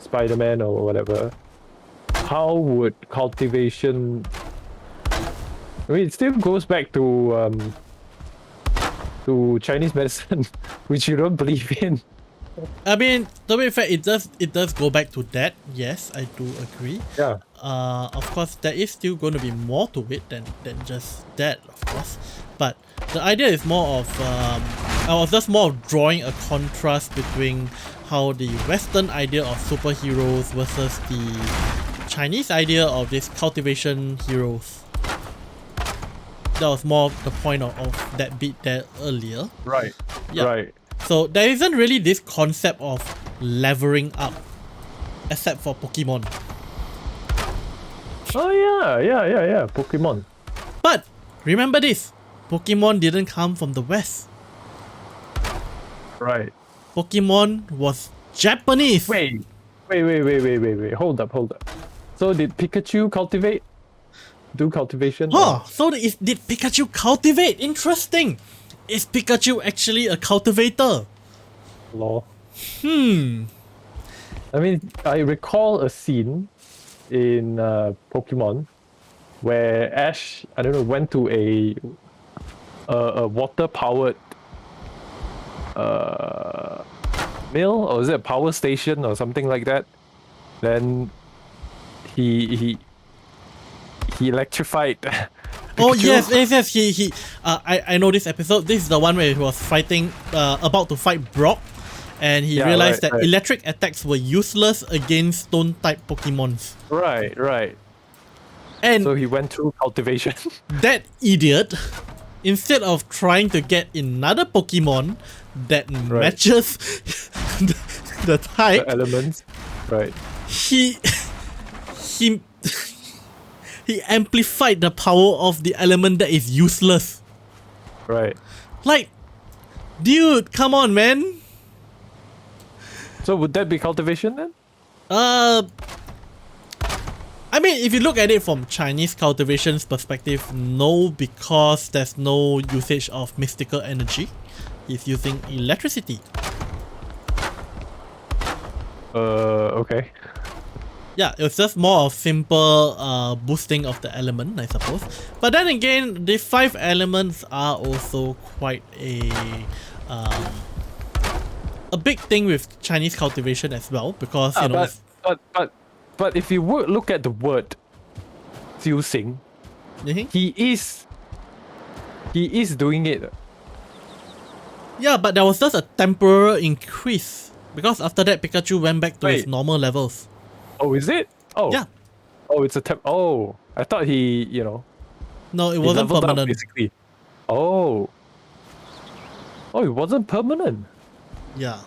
S2: Spiderman or whatever, how would cultivation... I mean, it still goes back to Chinese medicine, which you don't believe in.
S1: I mean, to be fair, it does go back to that. Yes, I do agree.
S2: Yeah.
S1: Of course, there is still going to be more to it than just that, of course. But the idea is more of I was just more of drawing a contrast between how the Western idea of superheroes versus the Chinese idea of these cultivation heroes. That was more the point of that bit there earlier.
S2: Right.
S1: Yeah.
S2: Right.
S1: So there isn't really this concept of leveling up, except for Pokemon.
S2: Oh yeah, Pokemon.
S1: But remember this, Pokemon didn't come from the West.
S2: Right.
S1: Pokemon was Japanese.
S2: Wait. Hold up. So did Pikachu do cultivation?
S1: So did Pikachu cultivate? Interesting. Is Pikachu actually a cultivator?
S2: Law. I mean, I recall a scene in Pokemon where Ash, I don't know, went to a water-powered mill, or is it a power station or something like that? Then he electrified.
S1: Oh
S2: Pikachu.
S1: yes. He. I know this episode. This is the one where he was fighting, about to fight Brock, and he realized that electric attacks were useless against stone-type Pokemons.
S2: Right.
S1: And
S2: so he went through cultivation.
S1: That idiot, instead of trying to get another Pokemon that matches the type,
S2: The elements. Right.
S1: he amplified the power of the element that is useless.
S2: Right.
S1: Like, dude, come on, man.
S2: So would that be cultivation then?
S1: I mean, if you look at it from Chinese cultivation's perspective, no, because there's no usage of mystical energy. He's using electricity.
S2: Okay.
S1: Yeah, it was just more of simple boosting of the element, I suppose. But then again, the 5 elements are also quite a big thing with Chinese cultivation as well, because you know.
S2: But if you look at the word 修行, he is doing it.
S1: Yeah, but there was just a temporal increase, because after that Pikachu went back to his normal levels.
S2: Oh, is it? Oh.
S1: Yeah.
S2: Oh, it's a Oh, I thought he,
S1: No, it wasn't permanent.
S2: Up, basically. Oh, it wasn't permanent.
S1: Yeah.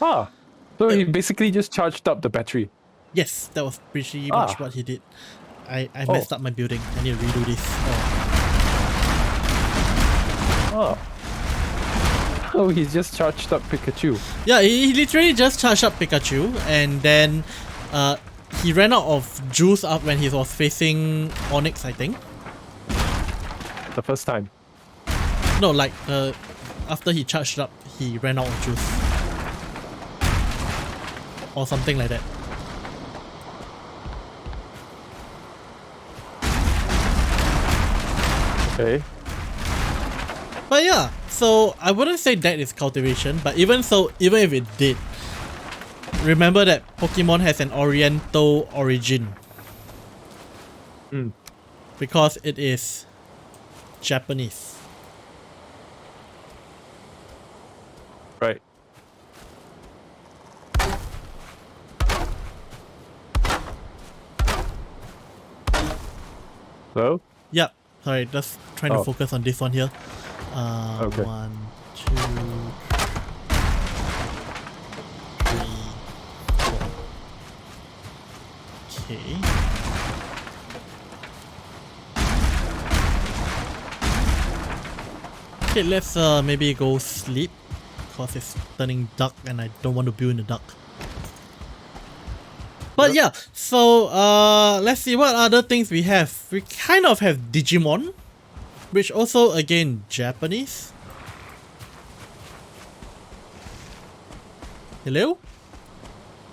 S2: So he basically just charged up the battery.
S1: Yes, that was pretty much what he did. I messed up my building. I need to redo this.
S2: Oh, he's just charged up Pikachu.
S1: Yeah, he literally just charged up Pikachu, and then he ran out of juice up when he was facing Onyx, I think.
S2: The first time.
S1: No, like after he charged up, he ran out of juice. Or something like that.
S2: Okay.
S1: But yeah, so I wouldn't say that is cultivation, but even so, even if it did, remember that Pokemon has an Oriental origin. Because it is Japanese.
S2: Right. Hello?
S1: Yeah, sorry, just trying to
S2: Oh.
S1: focus on this one here.
S2: Okay.
S1: 1, 2, 3, 4. Okay. Okay, let's maybe go sleep because it's turning dark and I don't want to build in the dark. But yeah, so let's see what other things we have. We kind of have Digimon, which also again Japanese. Hello?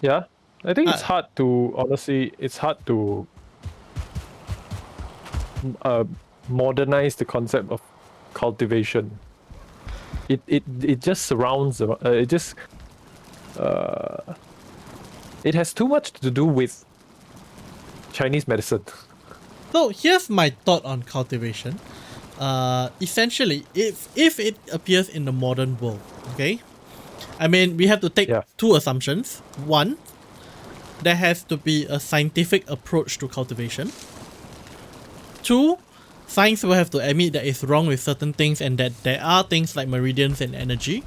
S2: Yeah. I think it's hard to, honestly, it's hard to modernize the concept of cultivation. It just surrounds, it just, it has too much to do with Chinese medicine.
S1: So here's my thought on cultivation. Essentially, if it appears in the modern world, okay? I mean, we have to take two assumptions. One, there has to be a scientific approach to cultivation. Two, science will have to admit that it's wrong with certain things and that there are things like meridians and energy.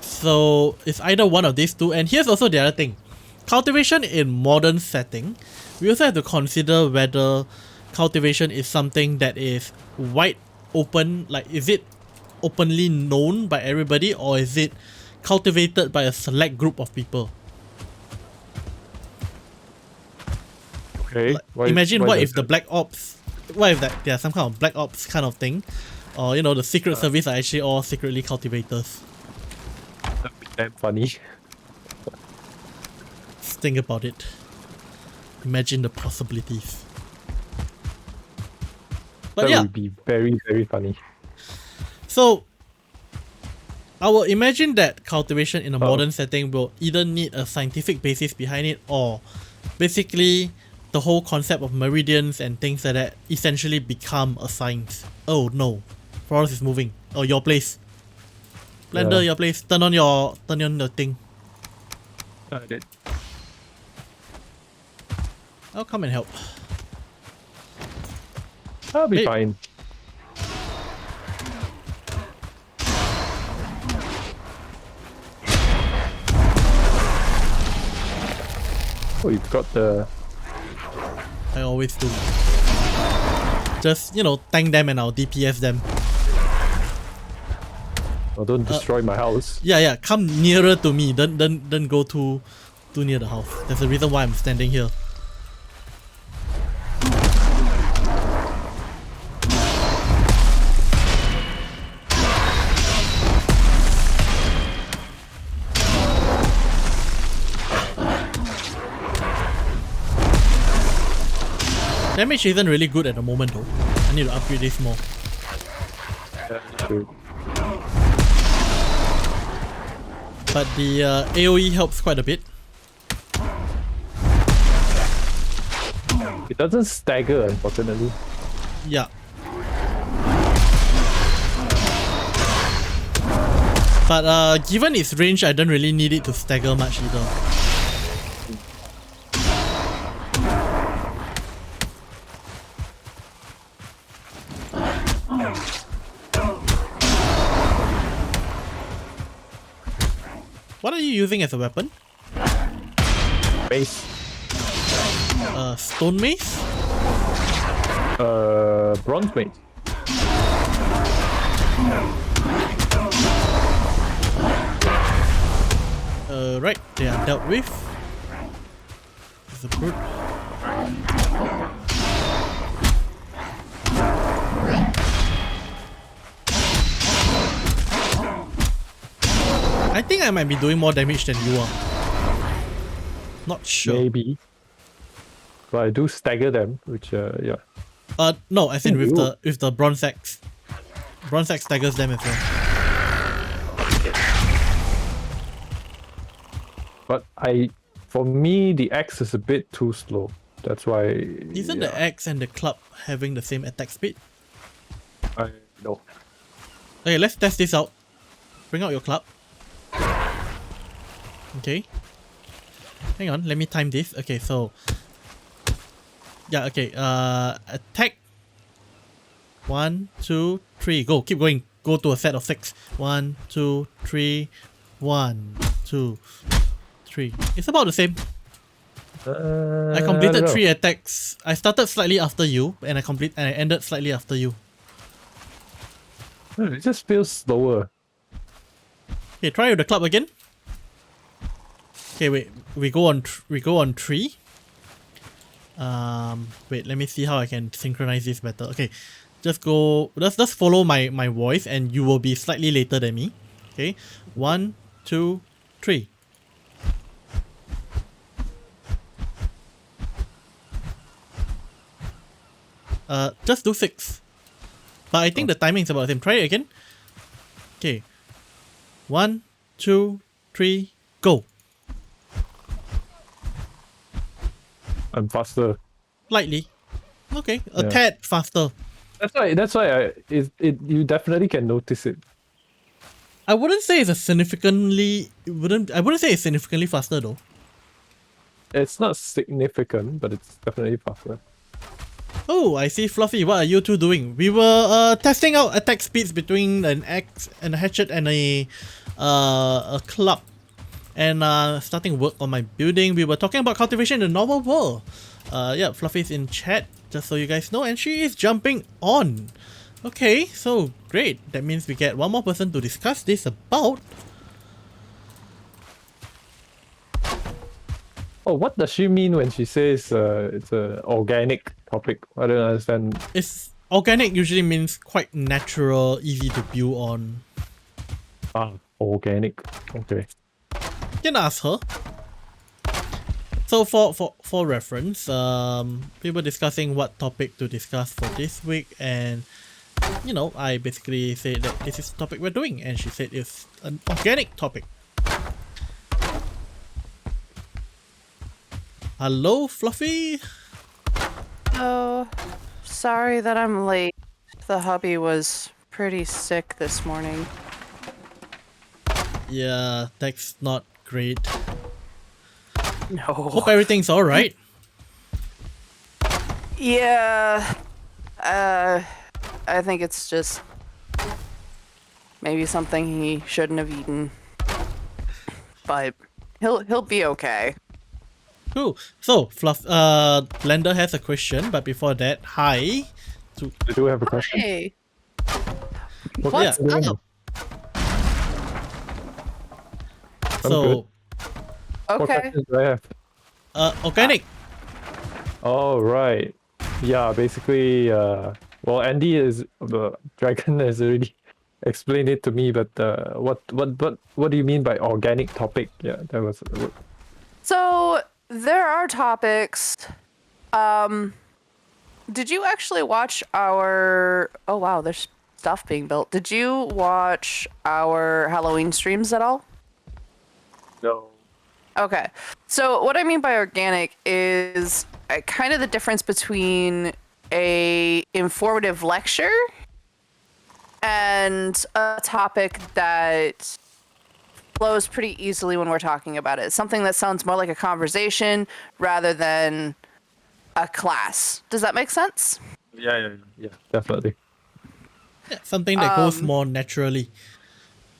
S1: So it's either one of these two. And here's also the other thing. Cultivation in modern setting, we also have to consider whether cultivation is something that is wide open, like is it openly known by everybody or is it cultivated by a select group of people?
S2: Okay.
S1: Like, imagine what if the Black Ops, what if that there's some kind of Black Ops kind of thing, or you know the Secret Service are actually all secretly cultivators.
S2: That'd be damn funny.
S1: Just think about it. Imagine the possibilities. But
S2: That
S1: yeah,
S2: would be very, very funny.
S1: so I will imagine that cultivation in a modern setting will either need a scientific basis behind it or basically the whole concept of meridians and things like that essentially become a science. Oh no, Forest is moving. Oh, your place. Blender, your place. Turn on the thing. I'll come and help.
S2: I'll be fine. Oh, you've got the...
S1: I always do. Just, you know, tank them and I'll DPS them.
S2: Oh, don't destroy my house.
S1: Yeah, come nearer to me. Don't go too near the house. There's a reason why I'm standing here. Damage isn't really good at the moment though. I need to upgrade this more.
S2: Yeah, true.
S1: But the AoE helps quite a bit.
S2: It doesn't stagger, unfortunately.
S1: Yeah. But given its range, I don't really need it to stagger much either. What are you using as a weapon?
S2: Mace.
S1: Stone mace?
S2: Bronze mace.
S1: Right, they are dealt with. There's a brute. I think I might be doing more damage than you are. Not sure.
S2: Maybe. But I do stagger them, which yeah.
S1: No, I think with
S2: Ooh.
S1: the bronze axe. Bronze axe staggers them as well.
S2: But for me, the axe is a bit too slow. That's why.
S1: Isn't the axe and the club having the same attack speed?
S2: I know.
S1: Okay, let's test this out. Bring out your club. Okay. Hang on, let me time this. Okay, so yeah, okay. Attack. 1, 2, 3. Go. Keep going. Go to a set of 6. 1, 2, 3. 1, 2, 3. It's about the same. I completed 3 attacks. I started slightly after you, and I ended slightly after you.
S2: It just feels slower.
S1: Okay, try with the club again. Okay, wait. We go on 3. Wait. Let me see how I can synchronize this better. Okay, just go. Let's follow my voice, and you will be slightly later than me. Okay, 1, 2, 3. Just do 6. But I think the timing is about the same. Try it again. Okay. 1, 2, 3, go.
S2: I'm faster.
S1: Slightly. Okay, a tad faster.
S2: That's why you definitely can notice it.
S1: I wouldn't say it's significantly faster though.
S2: It's not significant, but it's definitely faster.
S1: Oh, I see. Fluffy, what are you two doing? We were testing out attack speeds between an axe and a hatchet and a club, and starting work on my building. We were talking about cultivation in the normal world. Yeah, Fluffy's in chat, just so you guys know, and she is jumping on. Okay, so great. That means we get one more person to discuss this about.
S2: Oh, what does she mean when she says it's an organic topic? I don't understand.
S1: It's organic usually means quite natural, easy to build on.
S2: Ah, organic. Okay.
S1: You can ask her. So for reference, we were discussing what topic to discuss for this week, and you know, I basically said that this is the topic we're doing, and she said it's an organic topic. Hello, Fluffy?
S3: Oh, sorry that I'm late. The hubby was pretty sick this morning.
S1: Yeah, that's not great.
S3: No.
S1: Hope everything's alright.
S3: Yeah. I think it's just maybe something he shouldn't have eaten. But he'll be okay.
S1: Cool. So, Blender has a question, but before that, hi.
S2: I do have a question.
S3: Hey.
S1: What's
S3: up?
S1: So,
S2: What
S3: Okay.
S2: questions do I have?
S1: organic.
S2: Oh, right. Yeah, basically, well, Andy is the dragon has already explained it to me, but what do you mean by organic topic? Yeah, that was.
S3: So there are topics. Did you actually watch our? Oh wow, there's stuff being built. Did you watch our Halloween streams at all?
S2: No.
S3: Okay. So what I mean by organic is kind of the difference between a informative lecture and a topic that flows pretty easily when we're talking about it. Something that sounds more like a conversation rather than a class. Does that make sense?
S2: Yeah, definitely.
S1: Yeah, something that goes more naturally.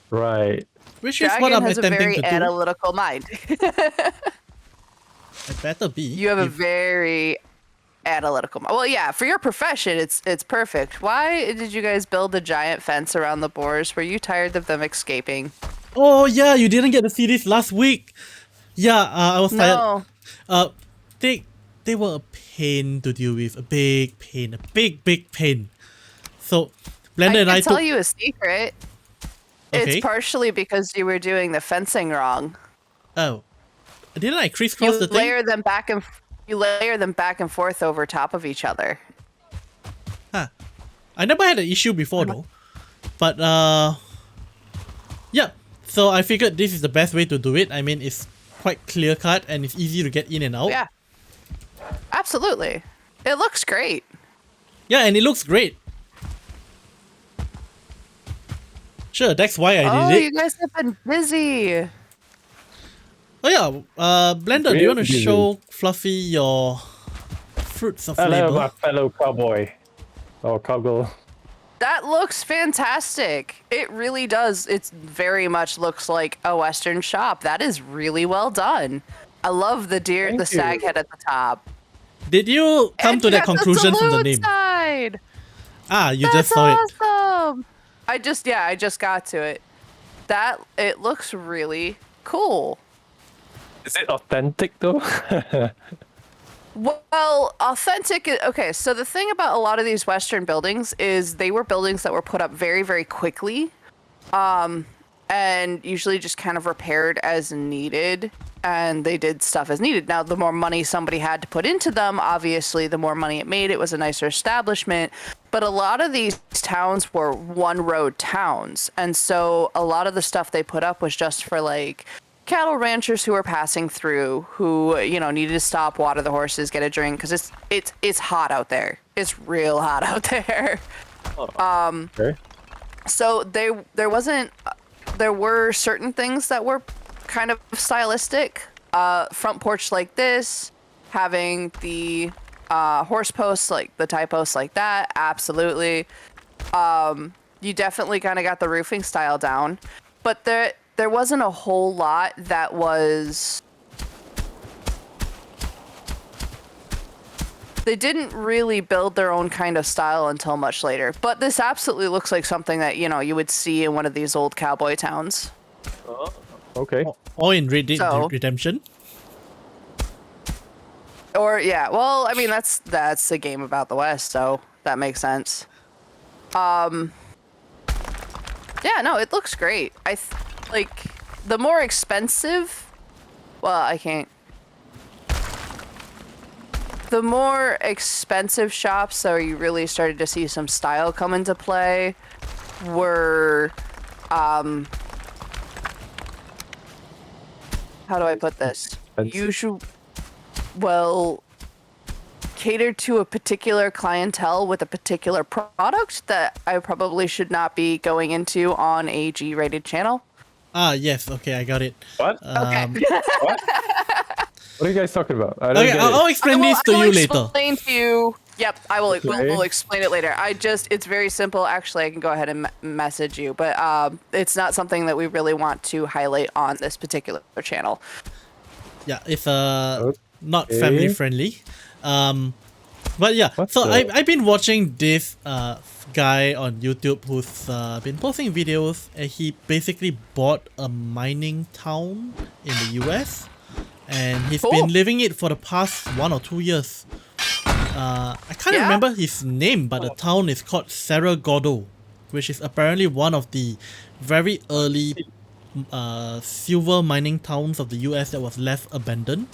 S2: Right.
S1: Which is
S3: Dragon
S1: what I'm
S3: has a
S1: attempting
S3: very
S1: to do.
S3: analytical mind.
S1: It better be.
S3: You have a very analytical mind. Well, yeah, for your profession, it's perfect. Why did you guys build a giant fence around the boars? Were you tired of them escaping?
S1: Oh yeah, you didn't get to see this last week. Yeah, I was tired.
S3: No.
S1: They were a pain to deal with. A big pain. A big pain. So, Blender and I
S3: can tell
S1: took.
S3: you a secret.
S1: Okay.
S3: It's partially because you were doing the fencing wrong.
S1: Oh. Didn't I crisscross
S3: You
S1: the thing?
S3: layer them back and forth over top of each other.
S1: Huh. I never had an issue before though. But yeah. So I figured this is the best way to do it. I mean, it's quite clear cut and it's easy to get in and out.
S3: Yeah. Absolutely. It looks great.
S1: Yeah, and it looks great. Sure, that's why I did it.
S3: You guys have been busy.
S1: Oh yeah, Blender, do you want to
S2: Really?
S1: show Fluffy your fruits of
S2: Hello, my
S1: labor?
S2: fellow cowboy. Or cowgirl.
S3: That looks fantastic. It really does. It very much looks like a Western shop. That is really well done. I love the
S2: Thank
S3: stag
S2: you.
S3: head at the top.
S1: Did you come
S3: And
S1: to
S3: you
S1: that
S3: got
S1: conclusion from the
S3: salute
S1: name?
S3: Side.
S1: Ah, you
S3: That's
S1: just saw it.
S3: awesome. I just got to it. It looks really cool.
S2: Is it authentic though?
S3: Well, authentic. Okay, so the thing about a lot of these Western buildings is they were buildings that were put up very, very quickly, and usually just kind of repaired as needed, and they did stuff as needed. Now, the more money somebody had to put into them, obviously, the more money it made. It was a nicer establishment, but a lot of these towns were one-road towns, and so a lot of the stuff they put up was just for like cattle ranchers who were passing through, who needed to stop, water the horses, get a drink, because it's hot out there. It's real hot out there.
S2: Okay.
S3: So there were certain things that were kind of stylistic. Front porch like this, having the horse posts, like the tie posts like that, absolutely. You definitely kind of got the roofing style down, but there wasn't a whole lot that was... They didn't really build their own kind of style until much later. But this absolutely looks like something that, you would see in one of these old cowboy towns.
S2: Okay.
S1: Or in Red Dead
S3: So-
S1: Redemption.
S3: Or, yeah, well, I mean, that's a game about the West, so that makes sense. Yeah, no, it looks great. Like, the more expensive... Well, I can't... The more expensive shops, so you really started to see some style come into play, were... How do I put this?
S2: Expensive?
S3: Catered to a particular clientele with a particular product that I probably should not be going into on a G-rated channel.
S1: Ah, yes. Okay, I got it.
S2: What?
S3: Okay.
S2: What? What are you guys talking about? I don't
S1: Okay,
S2: get
S1: I'll
S2: it.
S1: explain this to
S3: I will
S1: you later.
S3: explain to you. Yep, I will.
S2: Okay.
S3: We'll explain it later. It's very simple. Actually, I can go ahead and message you, but it's not something that we really want to highlight on this particular channel.
S1: Yeah, it's not family
S2: Okay.
S1: friendly. But yeah,
S2: What
S1: so
S2: the-
S1: I've been watching this guy on YouTube who's been posting videos, and he basically bought a mining town in the US, and he's
S3: Cool.
S1: been living it for the past 1 or 2 years. I can't
S3: Yeah?
S1: remember his name, but the town is called Cerro Gordo, which is apparently one of the very early silver mining towns of the US that was left abandoned.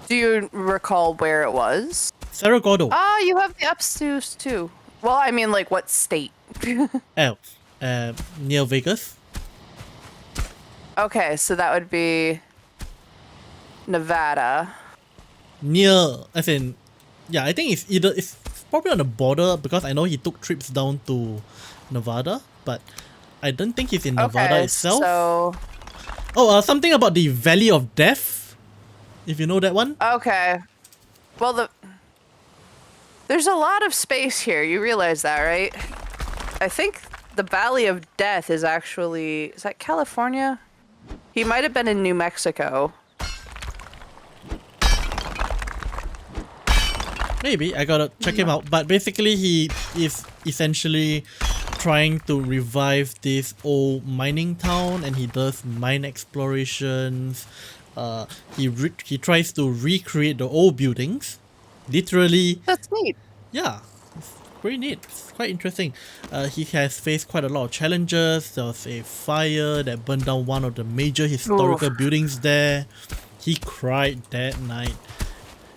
S3: Do you recall where it was?
S1: Cerro Gordo.
S3: You have the upstairs too. Well, I mean, like what state?
S1: Near Vegas.
S3: Okay, so that would be Nevada.
S1: Near, as in, yeah, I think it's probably on the border, because I know he took trips down to Nevada, but I don't think he's in Nevada
S3: Okay,
S1: itself.
S3: so
S1: Something about the Valley of Death, if you know that one.
S3: okay. Well, there's a lot of space here. You realize that, right? I think the Valley of Death is that California? He might have been in New Mexico.
S1: Maybe, I gotta check him out. But basically, he is essentially trying to revive this old mining town, and he does mine explorations. He tries to recreate the old buildings. Literally,
S3: That's neat.
S1: yeah. pretty neat. It's quite interesting. He has faced quite a lot of challenges. There was a fire that burned down one of the major historical buildings there. He cried that night.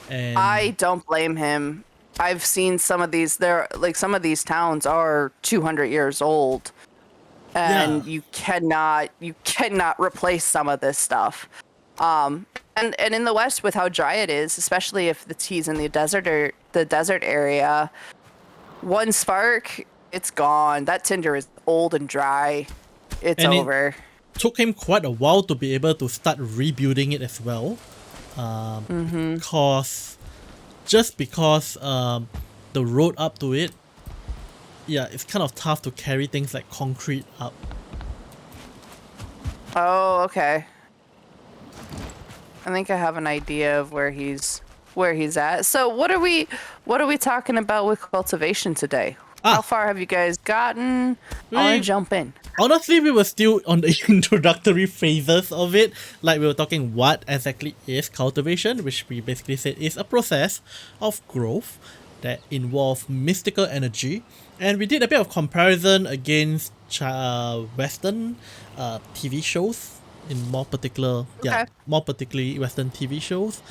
S1: And
S3: I don't blame him. I've seen some of these. Some of these towns are 200 years old, and you cannot replace some of this stuff. And in the West, with how dry it is, especially if he's in the desert or the desert area, one spark, it's gone. That tinder is old and dry. It's over.
S1: It took him quite a while to be able to start rebuilding it as well. Because the road up to it, it's kind of tough to carry things like concrete up.
S3: Oh, okay. I think I have an idea of where he's at. So what are we talking about with cultivation today? How far have you guys gotten? I want to jump in.
S1: Honestly, we were still on the introductory phases of it. Like, we were talking what exactly is cultivation, which we basically said is a process of growth that involves mystical energy. And we did a bit of comparison against Western TV shows, more particularly Western TV shows,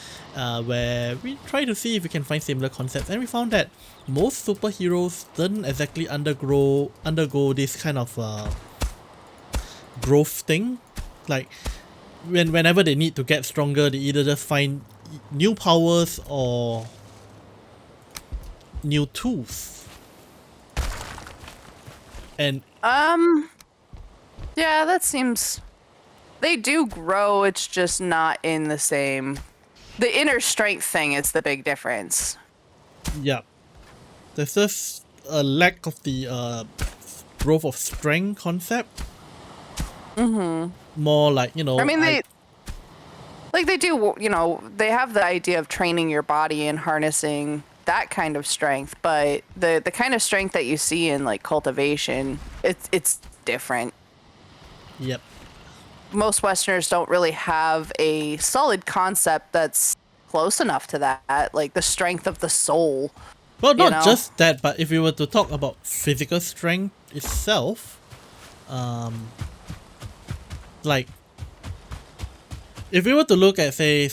S1: where we try to see if we can find similar concepts, and we found that most superheroes don't exactly undergo this kind of growth thing. Like, whenever they need to get stronger, they either just find new powers or new tools. And
S3: yeah, that seems. They do grow, it's just not in the same. The inner strength thing is the big difference.
S1: Yeah. There's just a lack of the growth of strength concept. More like, I mean,
S3: they do, they have the idea of training your body and harnessing that kind of strength, but the kind of strength that you see in like cultivation, it's different.
S1: Yep.
S3: Most Westerners don't really have a solid concept that's close enough to that, like the strength of the soul.
S1: Well, not just that, but if we were to talk about physical strength itself, like, if we were to look at, say,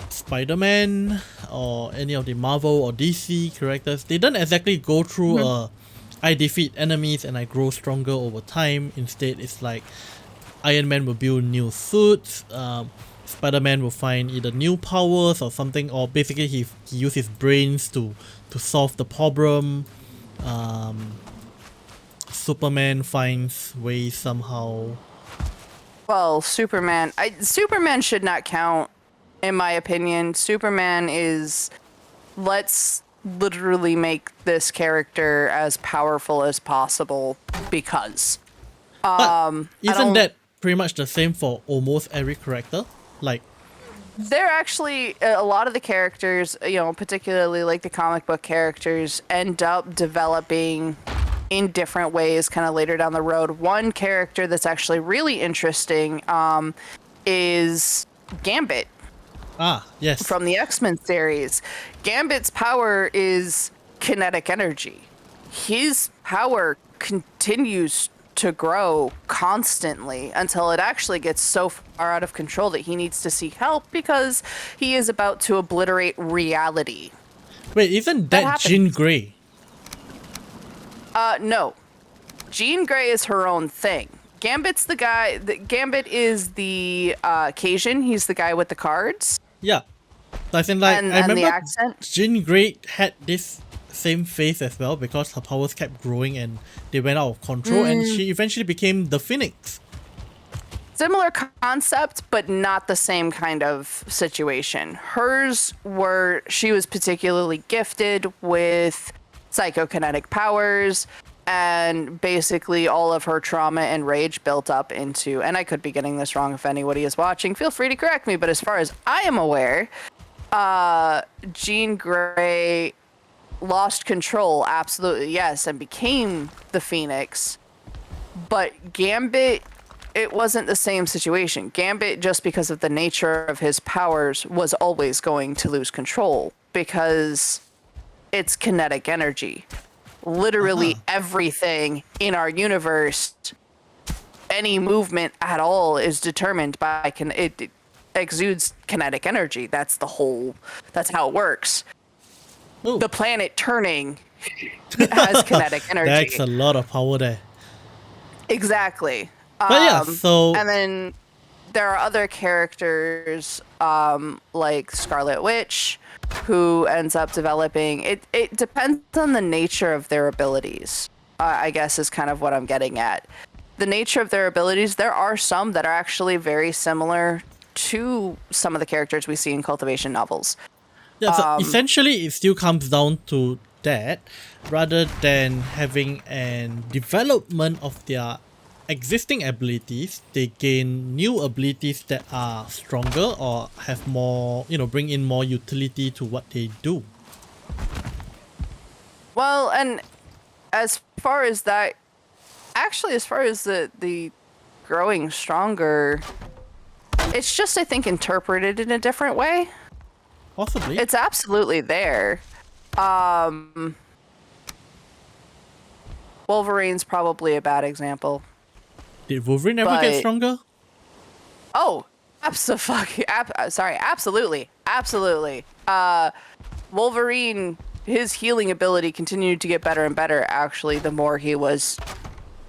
S1: Spiderman or any of the Marvel or DC characters, they don't exactly go through I defeat enemies and I grow stronger over time. Instead, it's like Iron Man will build new suits, Spider-Man will find either new powers or something, or basically he uses his brains to solve the problem. Superman finds ways somehow.
S3: Well, Superman should not count, in my opinion. Superman is, let's literally make this character as powerful as possible because.
S1: Isn't that pretty much the same for almost every character? Like,
S3: they're actually, a lot of the characters, particularly like the comic book characters, end up developing in different ways kind of later down the road. One character that's actually really interesting is Gambit.
S1: Yes.
S3: From the X-Men series. Gambit's power is kinetic energy. His power continues to grow constantly until it actually gets so far out of control that he needs to seek help because he is about to obliterate reality.
S1: Wait, isn't that Jean Grey?
S3: No. Jean Grey is her own thing. Gambit's the guy. Gambit is the Cajun. He's the guy with the cards.
S1: Yeah. I think, like, I remember
S3: the accent.
S1: Jean Grey had this same phase as well because her powers kept growing and they went out of control, and she eventually became the Phoenix.
S3: Similar concept, but not the same kind of situation. Hers were, she was particularly gifted with psychokinetic powers, and basically all of her trauma and rage built up into, and I could be getting this wrong if anybody is watching, feel free to correct me, but as far as I am aware, Jean Grey lost control, absolutely yes, and became the Phoenix. But Gambit, it wasn't the same situation. Gambit, just because of the nature of his powers, was always going to lose control because it's kinetic energy. literally everything in our universe, any movement at all is determined by it exudes kinetic energy. That's how it works.
S1: Oh,
S3: The planet turning has kinetic energy.
S1: that's a lot of power there.
S3: Exactly.
S1: But yeah, so
S3: And then there are other characters like Scarlet Witch, who ends up developing. It depends on the nature of their abilities. I guess is kind of what I'm getting at. The nature of their abilities. There are some that are actually very similar to some of the characters we see in Cultivation novels.
S1: yeah, so essentially it still comes down to that, rather than having an development of their existing abilities, they gain new abilities that are stronger or have more, bring in more utility to what they do.
S3: Well, and as far as that, actually, as far as the growing stronger, it's just, I think, interpreted in a different way.
S1: Possibly.
S3: It's absolutely there. Wolverine's probably a bad example.
S1: Did Wolverine ever get
S3: but-
S1: stronger?
S3: Oh, absolutely. Wolverine, his healing ability continued to get better and better, actually, the more he was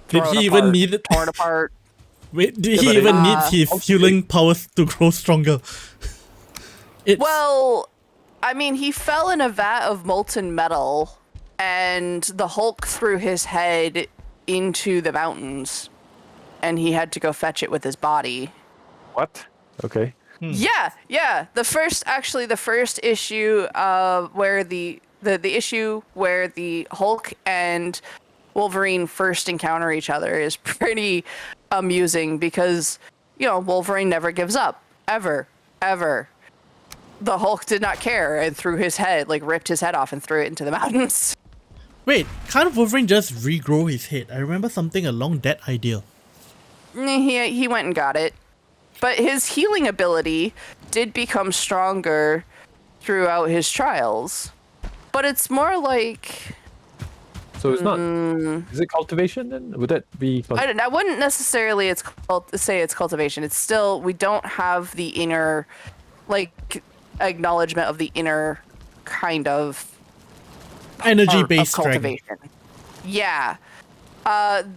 S1: Did he even need it?
S3: torn apart.
S1: Wait, did
S2: Yeah,
S1: he
S2: but
S1: even
S2: it-
S1: need his healing powers to grow stronger?
S3: Well, I mean, he fell in a vat of molten metal, and the Hulk threw his head into the mountains, and he had to go fetch it with his body.
S2: What? Okay.
S3: Yeah. The first issue where the issue where the Hulk and Wolverine first encounter each other is pretty amusing because, Wolverine never gives up. Ever. The Hulk did not care and threw his head, ripped his head off and threw it into the mountains.
S1: Wait, can't Wolverine just regrow his head? I remember something along that idea.
S3: He went and got it. But his healing ability did become stronger throughout his trials. But it's more like...
S2: So it's not. Is it cultivation then? Would that be?
S3: I wouldn't necessarily say it's cultivation. It's still, we don't have the inner, acknowledgement of the inner kind of
S1: Energy-based strength.
S3: cultivation. Yeah.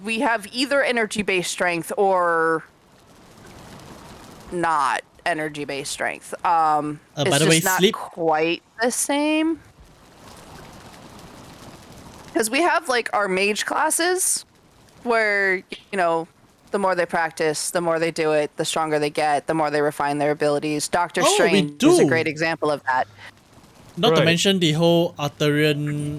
S3: We have either energy-based strength or not energy-based strength.
S1: by
S3: It's
S1: the way,
S3: just not
S1: sleep.
S3: quite the same. Because we have our mage classes where, the more they practice, the more they do it, the stronger they get, the more they refine their abilities. Doctor
S1: Oh, we
S3: Strange is a
S1: do.
S3: great example of that.
S1: Not to
S2: Right.
S1: mention the whole Arthurian,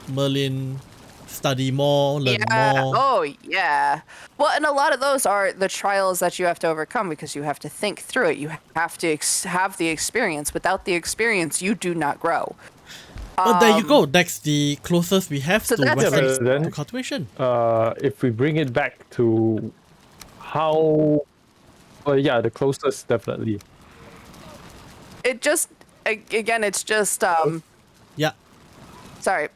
S1: Merlin, study more, learn more.
S3: Oh, yeah. Well, and a lot of those are the trials that you have to overcome because you have to think through it. You have to have the experience. Without the experience, you do not grow.
S1: But there you go. That's the closest we have
S3: so
S1: to
S3: that's-
S1: Western
S2: Yeah, but then-
S1: to cultivation.
S2: If we bring it back to how, the closest definitely.
S3: It just, again, it's just,
S1: Yeah.
S3: sorry.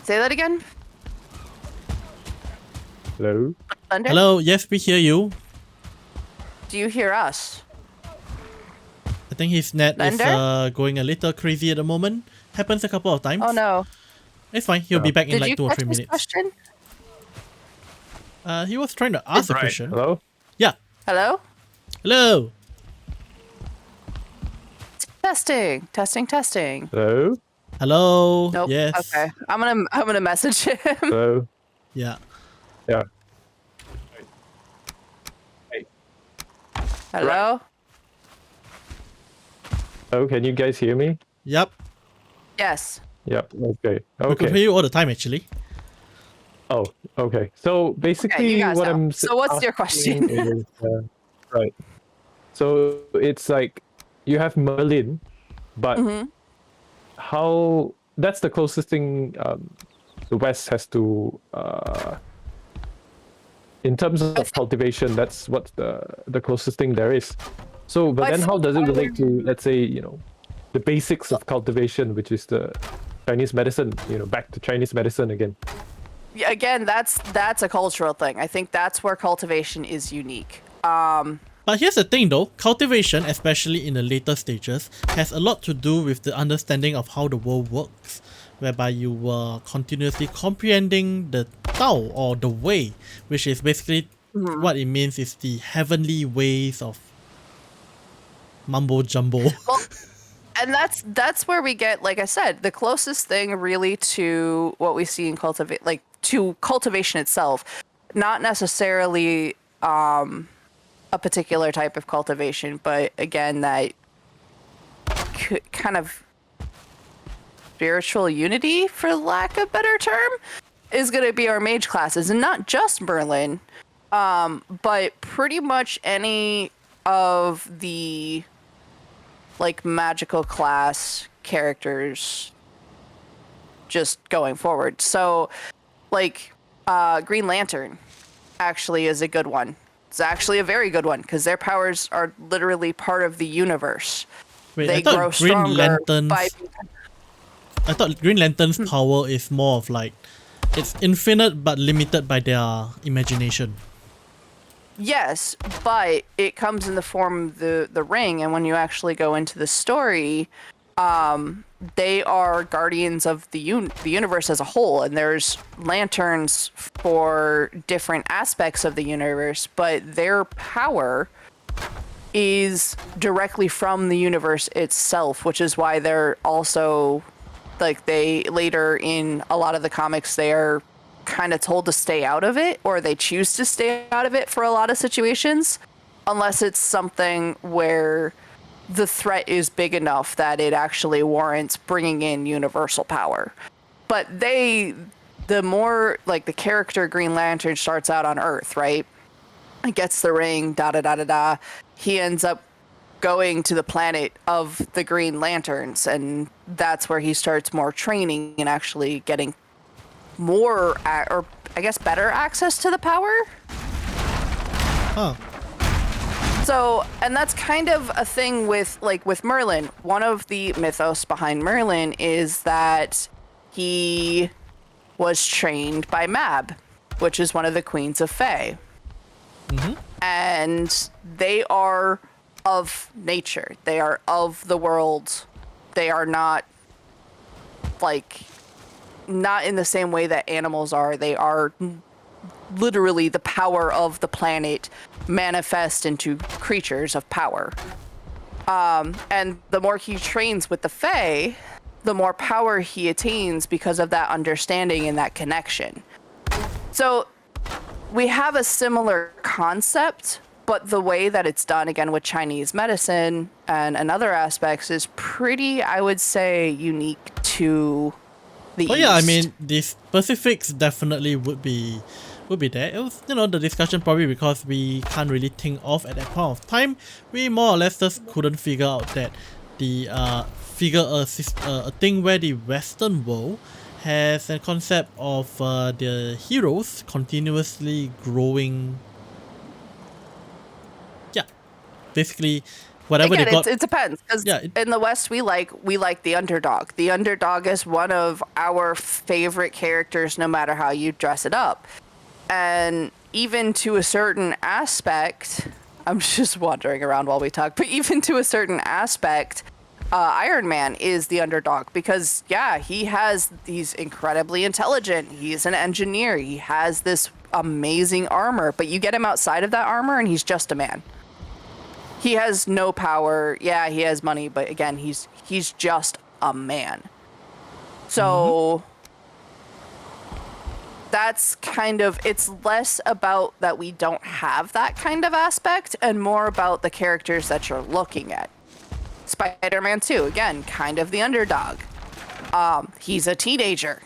S3: Say that again?
S2: Hello.
S3: Thunder?
S1: Hello. Yes, we hear you.
S3: Do you hear us?
S1: I think his net is
S3: Thunder?
S1: going a little crazy at the moment. Happens a couple of times.
S3: Oh, no.
S1: It's fine. He'll be back in
S3: Did you
S1: 2 or
S3: catch
S1: 3
S3: his
S1: minutes.
S3: question?
S1: He was trying to ask a
S2: Right.
S1: question.
S2: Hello.
S1: Yeah.
S3: Hello?
S1: Hello.
S3: Testing.
S2: Hello.
S1: Hello.
S3: Nope.
S1: Yes.
S3: Okay. I'm gonna message him.
S2: Hello.
S1: Yeah.
S2: Yeah.
S3: Hello?
S2: Oh, can you guys hear me?
S1: Yep.
S3: Yes.
S2: Yep. Okay.
S1: We could hear
S2: Okay.
S1: you all the time, actually.
S2: Oh, okay. So basically,
S3: guys
S2: what
S3: know.
S2: I'm
S3: So what's your
S2: asking
S3: question?
S2: is, right. So it's like you have Merlin, but
S3: Mm-hmm.
S2: how? That's the closest thing the West has to. In terms of cultivation, that's what the closest thing there is. So, but
S3: I
S2: then how
S3: think
S2: does it
S3: I
S2: relate to, let's say, the basics of cultivation, which is the Chinese medicine, back to Chinese medicine again.
S3: Yeah, again, that's a cultural thing. I think that's where cultivation is unique.
S1: But here's the thing though, cultivation, especially in the later stages, has a lot to do with the understanding of how the world works, whereby you were continuously comprehending the Tao or the way, which is basically what it means is the heavenly ways of mumbo jumbo.
S3: Well, and that's where we get, like I said, the closest thing really to what we see in to cultivation itself, not necessarily a particular type of cultivation, but again, that kind of spiritual unity, for lack of a better term, is going to be our mage classes, and not just Merlin, but pretty much any of the magical class characters just going forward. So Green Lantern actually is a good one. It's actually a very good one because their powers are literally part of the universe.
S1: Wait,
S3: They grow stronger by...
S1: I thought Green Lantern's power is more of it's infinite but limited by their imagination.
S3: Yes, but it comes in the form of the ring, and when you actually go into the story, they are guardians of the universe as a whole, and there's lanterns for different aspects of the universe, but their power is directly from the universe itself, which is why they're also they later in a lot of the comics, they are kind of told to stay out of it, or they choose to stay out of it for a lot of situations, unless it's something where the threat is big enough that it actually warrants bringing in universal power. But the more the character Green Lantern starts out on Earth, right? He gets the ring, da-da-da-da-da. He ends up going to the planet of the Green Lanterns, and that's where he starts more training and actually getting more, or I guess better access to the power.
S1: Huh.
S3: So, and that's kind of a thing with Merlin. One of the mythos behind Merlin is that he was trained by Mab, which is one of the queens of Fae.
S1: Mm-hmm.
S3: And they are of nature. They are of the world. They are not not in the same way that animals are. They are literally the power of the planet manifest into creatures of power. And the more he trains with the Fae, the more power he attains because of that understanding and that connection. So we have a similar concept, but the way that it's done, again, with Chinese medicine and other aspects is pretty, I would say, unique to the East.
S1: Yeah, I mean, the specifics definitely would be there. It was, the discussion probably because we can't really think of at that point of time. We more or less just couldn't figure out that the a thing where the Western world has a concept of the heroes continuously growing. Yeah, basically whatever
S3: Again,
S1: they got.
S3: It depends, because in the West we like the underdog. The underdog is one of our favorite characters, no matter how you dress it up. And even to a certain aspect, I'm just wandering around while we talk, but even to a certain aspect, Iron Man is the underdog because, he's incredibly intelligent. He's an engineer. He has this amazing armor, but you get him outside of that armor and he's just a man. He has no power. Yeah, he has money, but again, he's just a man. So... that's kind of, it's less about that we don't have that kind of aspect and more about the characters that you're looking at. Spiderman 2, again, kind of the underdog. He's a teenager.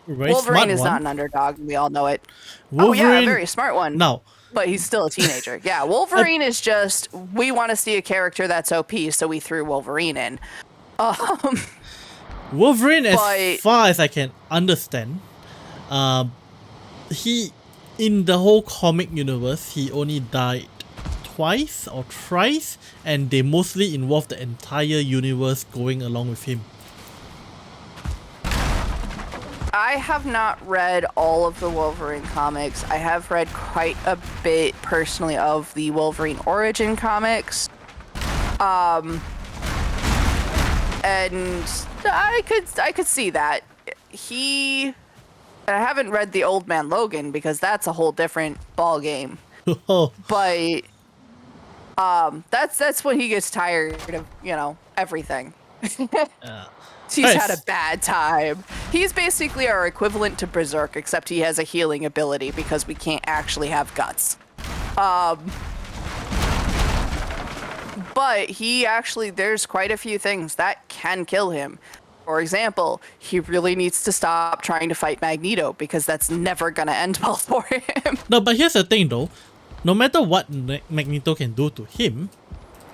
S3: Wolverine is not an underdog, and we all know it.
S1: Wolverine,
S3: a very smart one.
S1: No.
S3: But he's still a teenager. Yeah, Wolverine is just, we want to see a character that's OP, so we threw Wolverine in.
S1: Wolverine, as far as I can understand, he, in the whole comic universe, he only died twice or thrice, and they mostly involved the entire universe going along with him.
S3: I have not read all of the Wolverine comics. I have read quite a bit personally of the Wolverine origin comics. And I could see that. I haven't read the Old Man Logan because that's a whole different ball game. But that's when he gets tired of, everything. He's had a bad time. He's basically our equivalent to Berserk, except he has a healing ability because we can't actually have guts. But there's quite a few things that can kill him. For example, he really needs to stop trying to fight Magneto because that's never gonna end well for him.
S1: No, but here's the thing though. No matter what Magneto can do to him,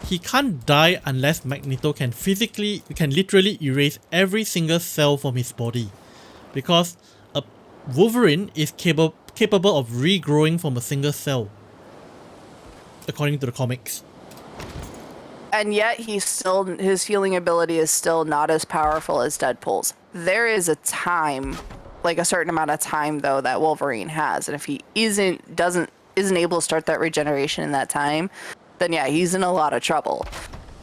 S1: he can't die unless Magneto can literally erase every single cell from his body. Because a Wolverine is capable of regrowing from a single cell, according to the comics.
S3: And yet his healing ability is still not as powerful as Deadpool's. There is a time, like a certain amount of time though, that Wolverine has. And if he isn't able to start that regeneration in that time, then yeah, he's in a lot of trouble.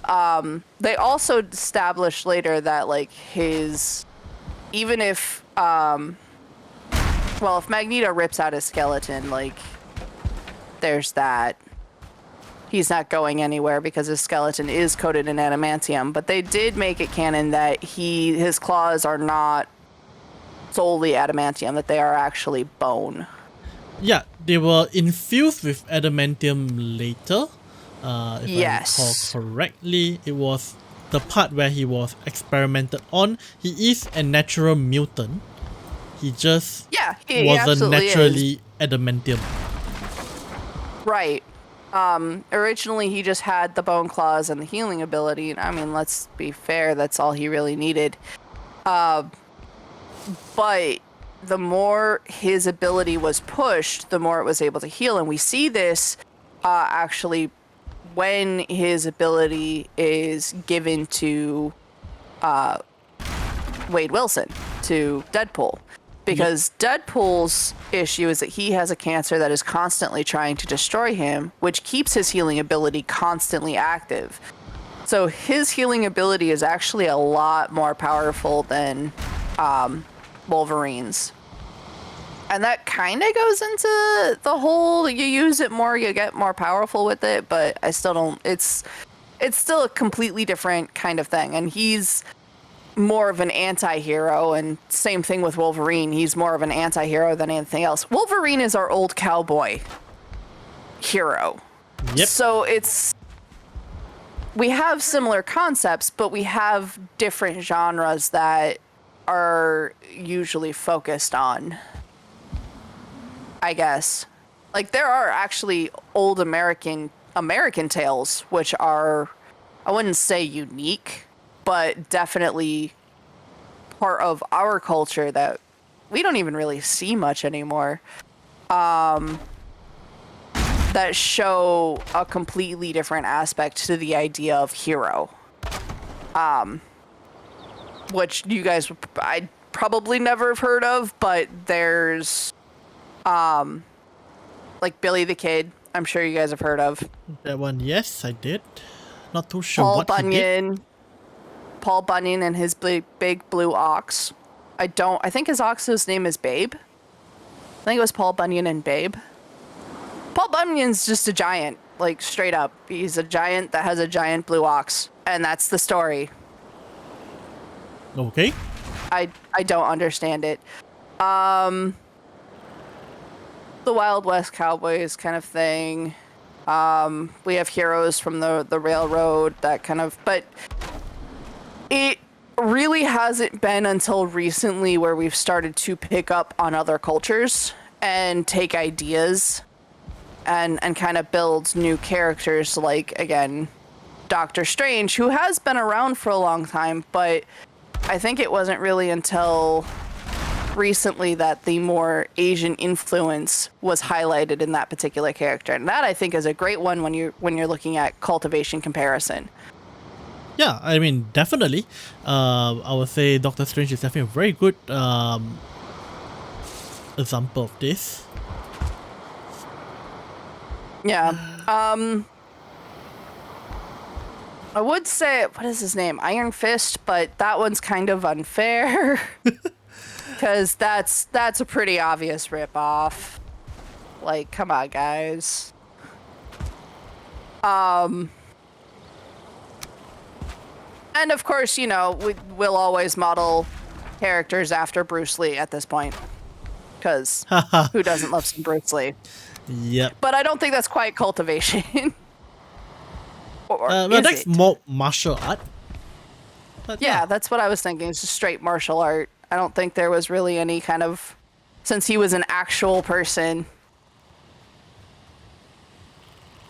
S3: They also established later that if Magneto rips out his skeleton, there's that. He's not going anywhere because his skeleton is coated in adamantium, but they did make it canon that his claws are not solely adamantium, that they are actually bone.
S1: Yeah, they were infused with adamantium later. If I recall correctly, it was the part where he was experimented on. He is a natural mutant. He just wasn't naturally adamantium.
S3: Right. Originally he just had the bone claws and the healing ability. I mean, let's be fair, that's all he really needed. But the more his ability was pushed, the more it was able to heal. And we see this actually when his ability is given to Wade Wilson, to Deadpool. Because Deadpool's issue is that he has a cancer that is constantly trying to destroy him, which keeps his healing ability constantly active. So his healing ability is actually a lot more powerful than Wolverine's. And that kind of goes into the whole, you use it more, you get more powerful with it, but I still don't, it's still a completely different kind of thing. And he's more of an anti-hero, and same thing with Wolverine. He's more of an anti-hero than anything else. Wolverine is our old cowboy hero.
S1: Yep.
S3: So we have similar concepts, but we have different genres that are usually focused on, I guess. There are actually old American tales, which are, I wouldn't say unique, but definitely part of our culture that we don't even really see much anymore, that show a completely different aspect to the idea of hero. Which you guys, I'd probably never have heard of, but there's, Billy the Kid, I'm sure you guys have heard of.
S1: That one, yes, I did. Not too sure what he did.
S3: Paul Bunyan and his big blue ox. I think his ox's name is Babe. I think it was Paul Bunyan and Babe. Paul Bunyan's just a giant, straight up. He's a giant that has a giant blue ox, and that's the story.
S1: Okay.
S3: I don't understand it. The Wild West Cowboys kind of thing. We have heroes from the railroad, that kind of, but it really hasn't been until recently where we've started to pick up on other cultures and take ideas and kind of build new characters, again, Doctor Strange, who has been around for a long time, but I think it wasn't really until recently that the more Asian influence was highlighted in that particular character. And that, I think, is a great one when you're looking at cultivation comparison.
S1: Yeah, I mean, definitely. I would say Doctor Strange is definitely a very good example of this.
S3: Yeah. I would say, what is his name? Iron Fist, but that one's kind of unfair. Because that's a pretty obvious ripoff. Like, come on, guys. And of course, you know, we'll always model characters after Bruce Lee at this point. Because who doesn't love some Bruce Lee?
S1: Yep.
S3: But I don't think that's quite cultivation.
S1: Well, that's more martial art. But
S3: yeah, that's what I was thinking. It's just straight martial art. I don't think there was really any kind of... Since he was an actual person.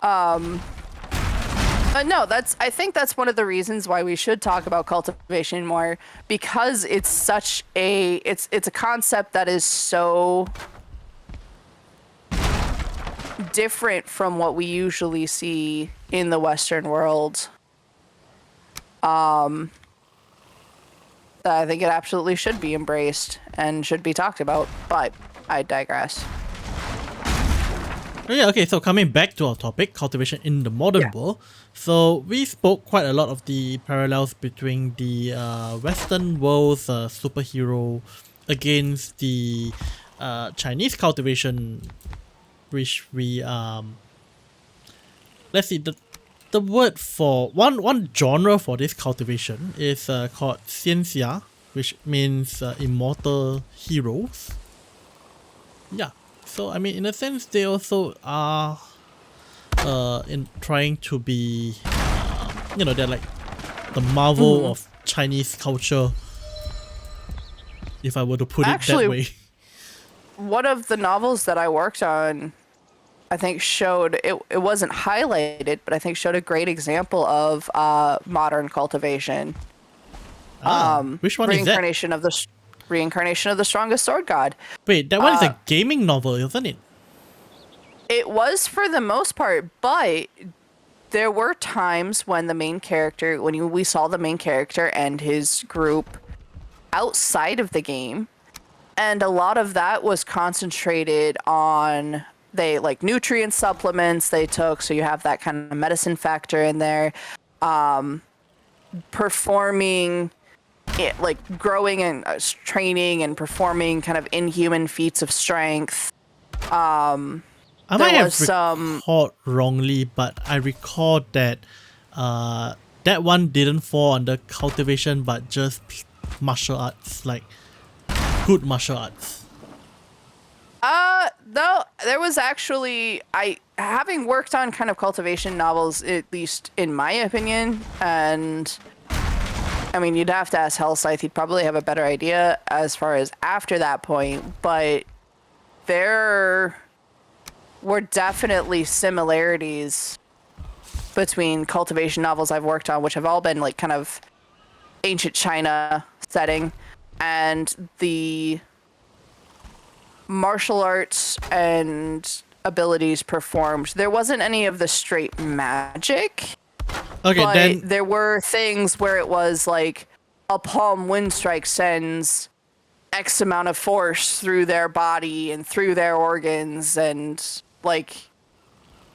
S3: But no, I think that's one of the reasons why we should talk about cultivation more, because it's such a it's a concept that is so different from what we usually see in the Western world. That I think it absolutely should be embraced and should be talked about, but I digress.
S1: Yeah, okay, so coming back to our topic, cultivation in the modern world. So we spoke quite a lot of the parallels between the Western world's superhero against the Chinese cultivation, which we let's see, the word for one genre for this cultivation is called Xianxia, which means immortal heroes. Yeah. So I mean, in a sense, they also are in trying to be, you know, they're like the Marvel of Chinese culture, if I were to put it that way.
S3: One of the novels that I worked on, I think showed, it wasn't highlighted, but I think showed a great example of modern cultivation.
S1: Which one is that?
S3: Reincarnation of the Strongest Sword God.
S1: Wait, that one is a gaming novel, isn't it?
S3: It was for the most part, but there were times when the main character, we saw the main character and his group outside of the game, and a lot of that was concentrated on like nutrient supplements they took, so you have that kind of medicine factor in there, performing it, like growing and training and performing kind of inhuman feats of strength.
S1: I might have recalled wrongly, but I recall that that one didn't fall under cultivation, but just martial arts, like good martial arts.
S3: No, there was actually, having worked on kind of cultivation novels, at least in my opinion, and I mean, you'd have to ask Hellscythe, he'd probably have a better idea as far as after that point, but there were definitely similarities between cultivation novels I've worked on, which have all been like kind of ancient China setting, and the martial arts and abilities performed. There wasn't any of the straight magic.
S1: Okay,
S3: but
S1: then
S3: there were things where it was like a palm wind strike sends X amount of force through their body and through their organs, and like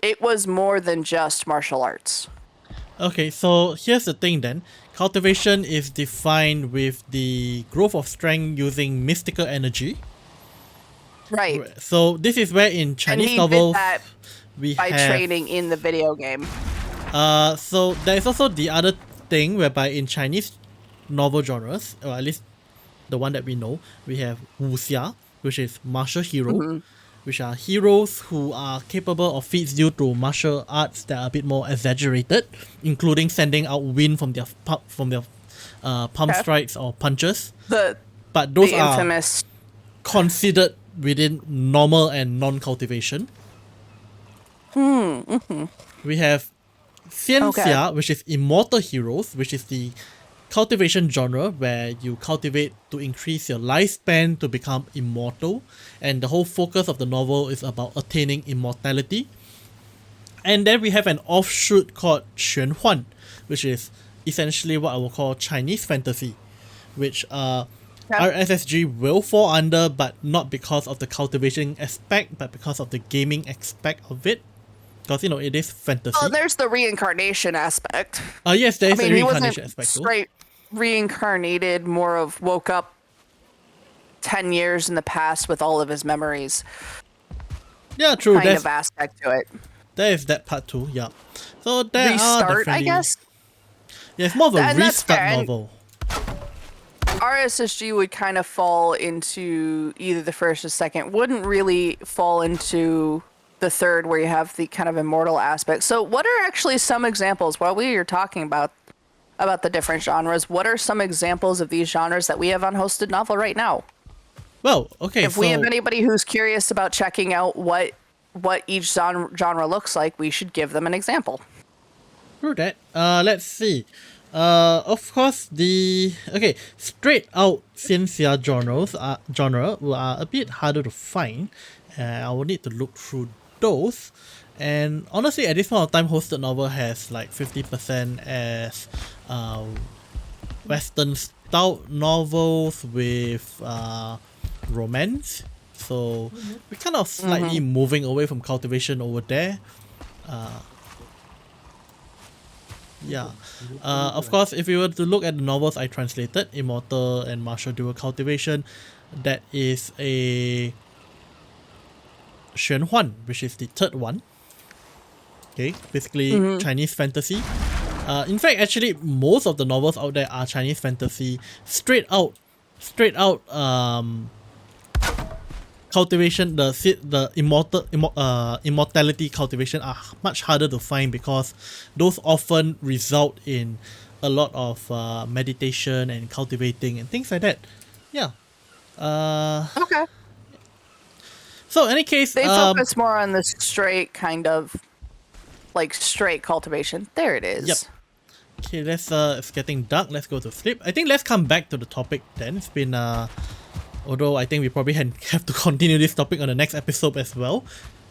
S3: it was more than just martial arts.
S1: Okay, so here's the thing then. Cultivation is defined with the growth of strength using mystical energy.
S3: Right.
S1: So this is where in Chinese novels we
S3: by
S1: have
S3: training in the video game.
S1: So there is also the other thing whereby in Chinese novel genres, or at least the one that we know, we have wuxia, which is martial hero, which are heroes who are capable of feats due to martial arts that are a bit more exaggerated, including sending out wind from their palm strikes or punches. But those are
S3: infamous
S1: considered within normal and non-cultivation. We have Xianxia, which is immortal heroes, which is the cultivation genre where you cultivate to increase your lifespan to become immortal, and the whole focus of the novel is about attaining immortality. And then we have an offshoot called Xuanhuan, which is essentially what I will call Chinese fantasy, which RSSG will fall under, but not because of the cultivation aspect, but because of the gaming aspect of it. Because, you know, it is fantasy.
S3: Well, there's the reincarnation aspect.
S1: Yes, there is a
S3: he
S1: reincarnation
S3: wasn't
S1: aspect too.
S3: straight reincarnated, more of woke up 10 years in the past with all of his memories.
S1: Yeah, true.
S3: Kind of aspect to it.
S1: There is that part too, yeah. So there
S3: Restart,
S1: are definitely...
S3: I guess.
S1: Yeah, it's more of a
S3: And that's
S1: restart
S3: fair.
S1: novel.
S3: RSSG would kind of fall into either the first or second. Wouldn't really fall into the third, where you have the kind of immortal aspect. So what are actually some examples, while we are talking about the different genres, what are some examples of these genres that we have on Hosted Novel right now?
S1: Well, okay,
S3: If we have anybody who's curious about checking out what each genre looks like, we should give them an example.
S1: Through that, let's see. Of course, straight out Ciencia genre are a bit harder to find. I will need to look through those. And honestly, at this point of time, Hosted Novel has like 50% as Western style novels with romance. So we're kind of slightly moving away from Cultivation over there. Of course, if we were to look at the novels I translated, Immortal and Martial Duel Cultivation, that is a Xuanhuan, which is the third one. Okay, basically Chinese fantasy. In fact, actually, most of the novels out there are Chinese fantasy. Straight out, Cultivation, the immortality cultivation are much harder to find because those often result in a lot of meditation and cultivating and things like that. Yeah.
S3: Okay.
S1: So in any case,
S3: They focus more on the straight kind of, like, straight cultivation. There it is.
S1: Yep. Okay, it's getting dark. Let's go to sleep. I think let's come back to the topic then. It's been although I think we probably have to continue this topic on the next episode as well,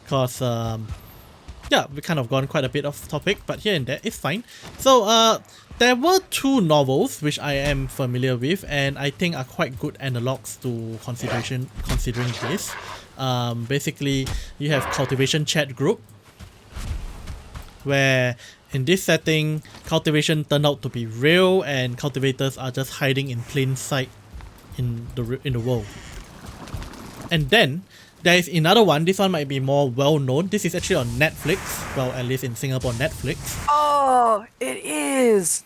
S1: because we kind of gone quite a bit off topic, but here and there it's fine. So there were two novels which I am familiar with and I think are quite good analogs to considering this. Basically, you have Cultivation chat group, where in this setting, cultivation turned out to be real and cultivators are just hiding in plain sight in the world. And then there is another one. This one might be more well known. This is actually on Netflix. Well, at least in Singapore, Netflix.
S3: Oh, it is.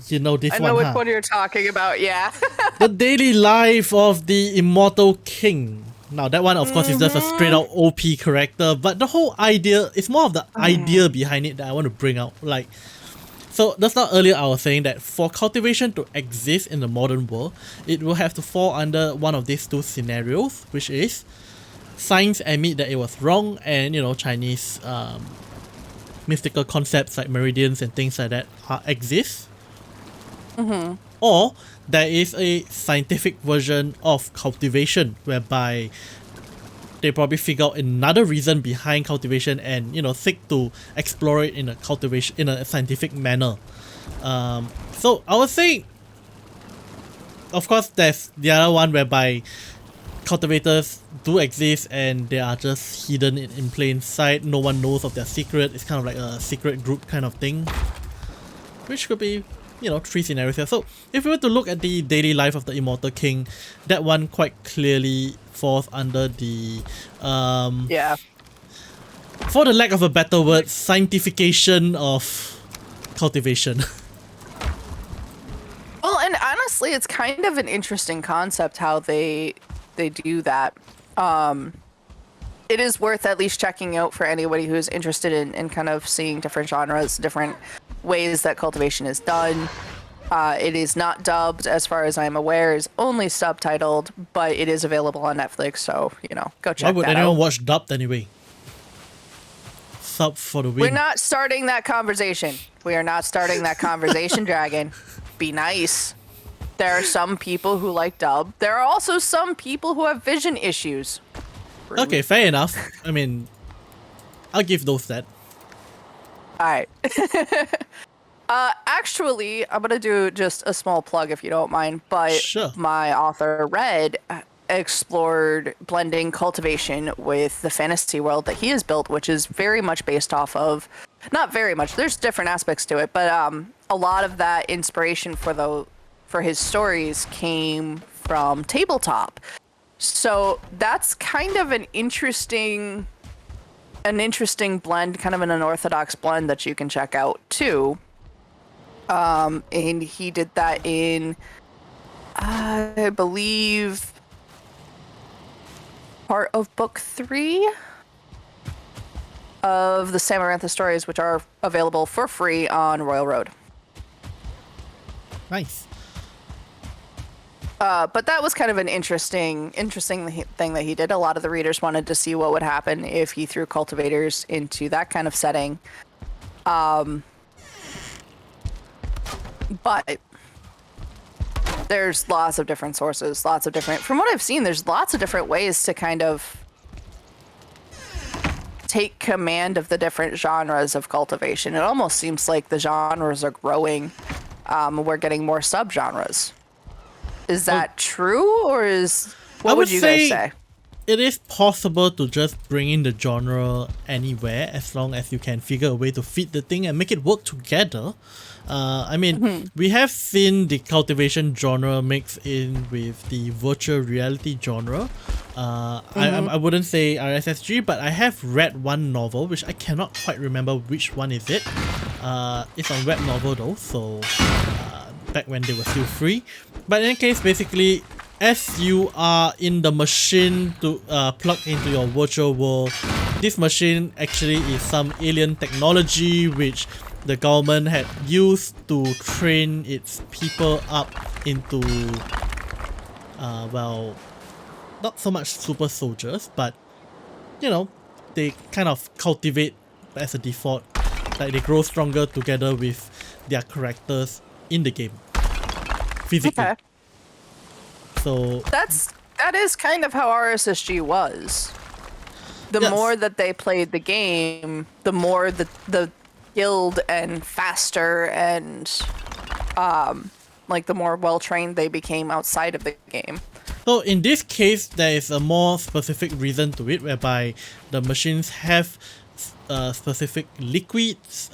S1: You know this
S3: I
S1: one,
S3: know which one you're talking about. Yeah.
S1: The Daily Life of the Immortal King. Now that one, of course, is just a straight out OP character, but the whole idea is more of the idea behind it that I want to bring out. Like, so just now earlier I was saying that for cultivation to exist in the modern world, it will have to fall under one of these two scenarios, which is science admit that it was wrong, and you know, Chinese mystical concepts like meridians and things like that exist. Or there is a scientific version of cultivation whereby they probably figure out another reason behind cultivation and, you know, seek to explore it in a scientific manner. So I would say, of course, there's the other one whereby cultivators do exist and they are just hidden in plain sight. No one knows of their secret. It's kind of like a secret group kind of thing, which could be, you know, three scenarios here. So if we were to look at the daily life of the Immortal King, that one quite clearly falls under the for the lack of a better word, scientification of cultivation.
S3: Well, and honestly, it's kind of an interesting concept how they do that. It is worth at least checking out for anybody who's interested in kind of seeing different genres, different ways that cultivation is done. It is not dubbed, as far as I'm aware, is only subtitled, but it is available on Netflix, so, you know, go check that out.
S1: Why would anyone watch dubbed anyway? Sub for the win.
S3: We're not starting that conversation. We are not starting that conversation, Dragon. Be nice. There are some people who like dub. There are also some people who have vision issues. Rude.
S1: Okay, fair enough. I mean, I'll give those that.
S3: Alright. Actually, I'm gonna do just a small plug if you don't mind. But
S1: Sure.
S3: my author Red explored blending cultivation with the fantasy world that he has built, which is very much based off of, not very much. There's different aspects to it, but a lot of that inspiration for his stories came from tabletop. So that's kind of an interesting blend, kind of an unorthodox blend that you can check out too. And he did that in, I believe, part of book 3 of the Samarantha stories, which are available for free on Royal Road.
S1: Nice.
S3: But that was kind of an interesting thing that he did. A lot of the readers wanted to see what would happen if he threw cultivators into that kind of setting. But there's lots of different sources, from what I've seen, there's lots of different ways to kind of take command of the different genres of cultivation. It almost seems like the genres are growing. We're getting more subgenres. Is that true, or what would you guys say?
S1: It is possible to just bring in the genre anywhere as long as you can figure a way to fit the thing and make it work together. We have seen the cultivation genre mixed in with the virtual reality genre. I wouldn't say RSSG, but I have read one novel, which I cannot quite remember which one is it. It's on web novel though, so back when they were still free. But in any case, basically, as you are in the machine to plug into your virtual world, this machine actually is some alien technology which the government had used to train its people up into, not so much super soldiers, but, they kind of cultivate as a default, like they grow stronger together with their characters in the game, physically.
S3: Okay.
S1: So
S3: that is kind of how RSSG was. The
S1: Yes.
S3: more that they played the game, the more the skilled and faster and the more well trained they became outside of the game.
S1: So in this case, there is a more specific reason to it, whereby the machines have specific liquids,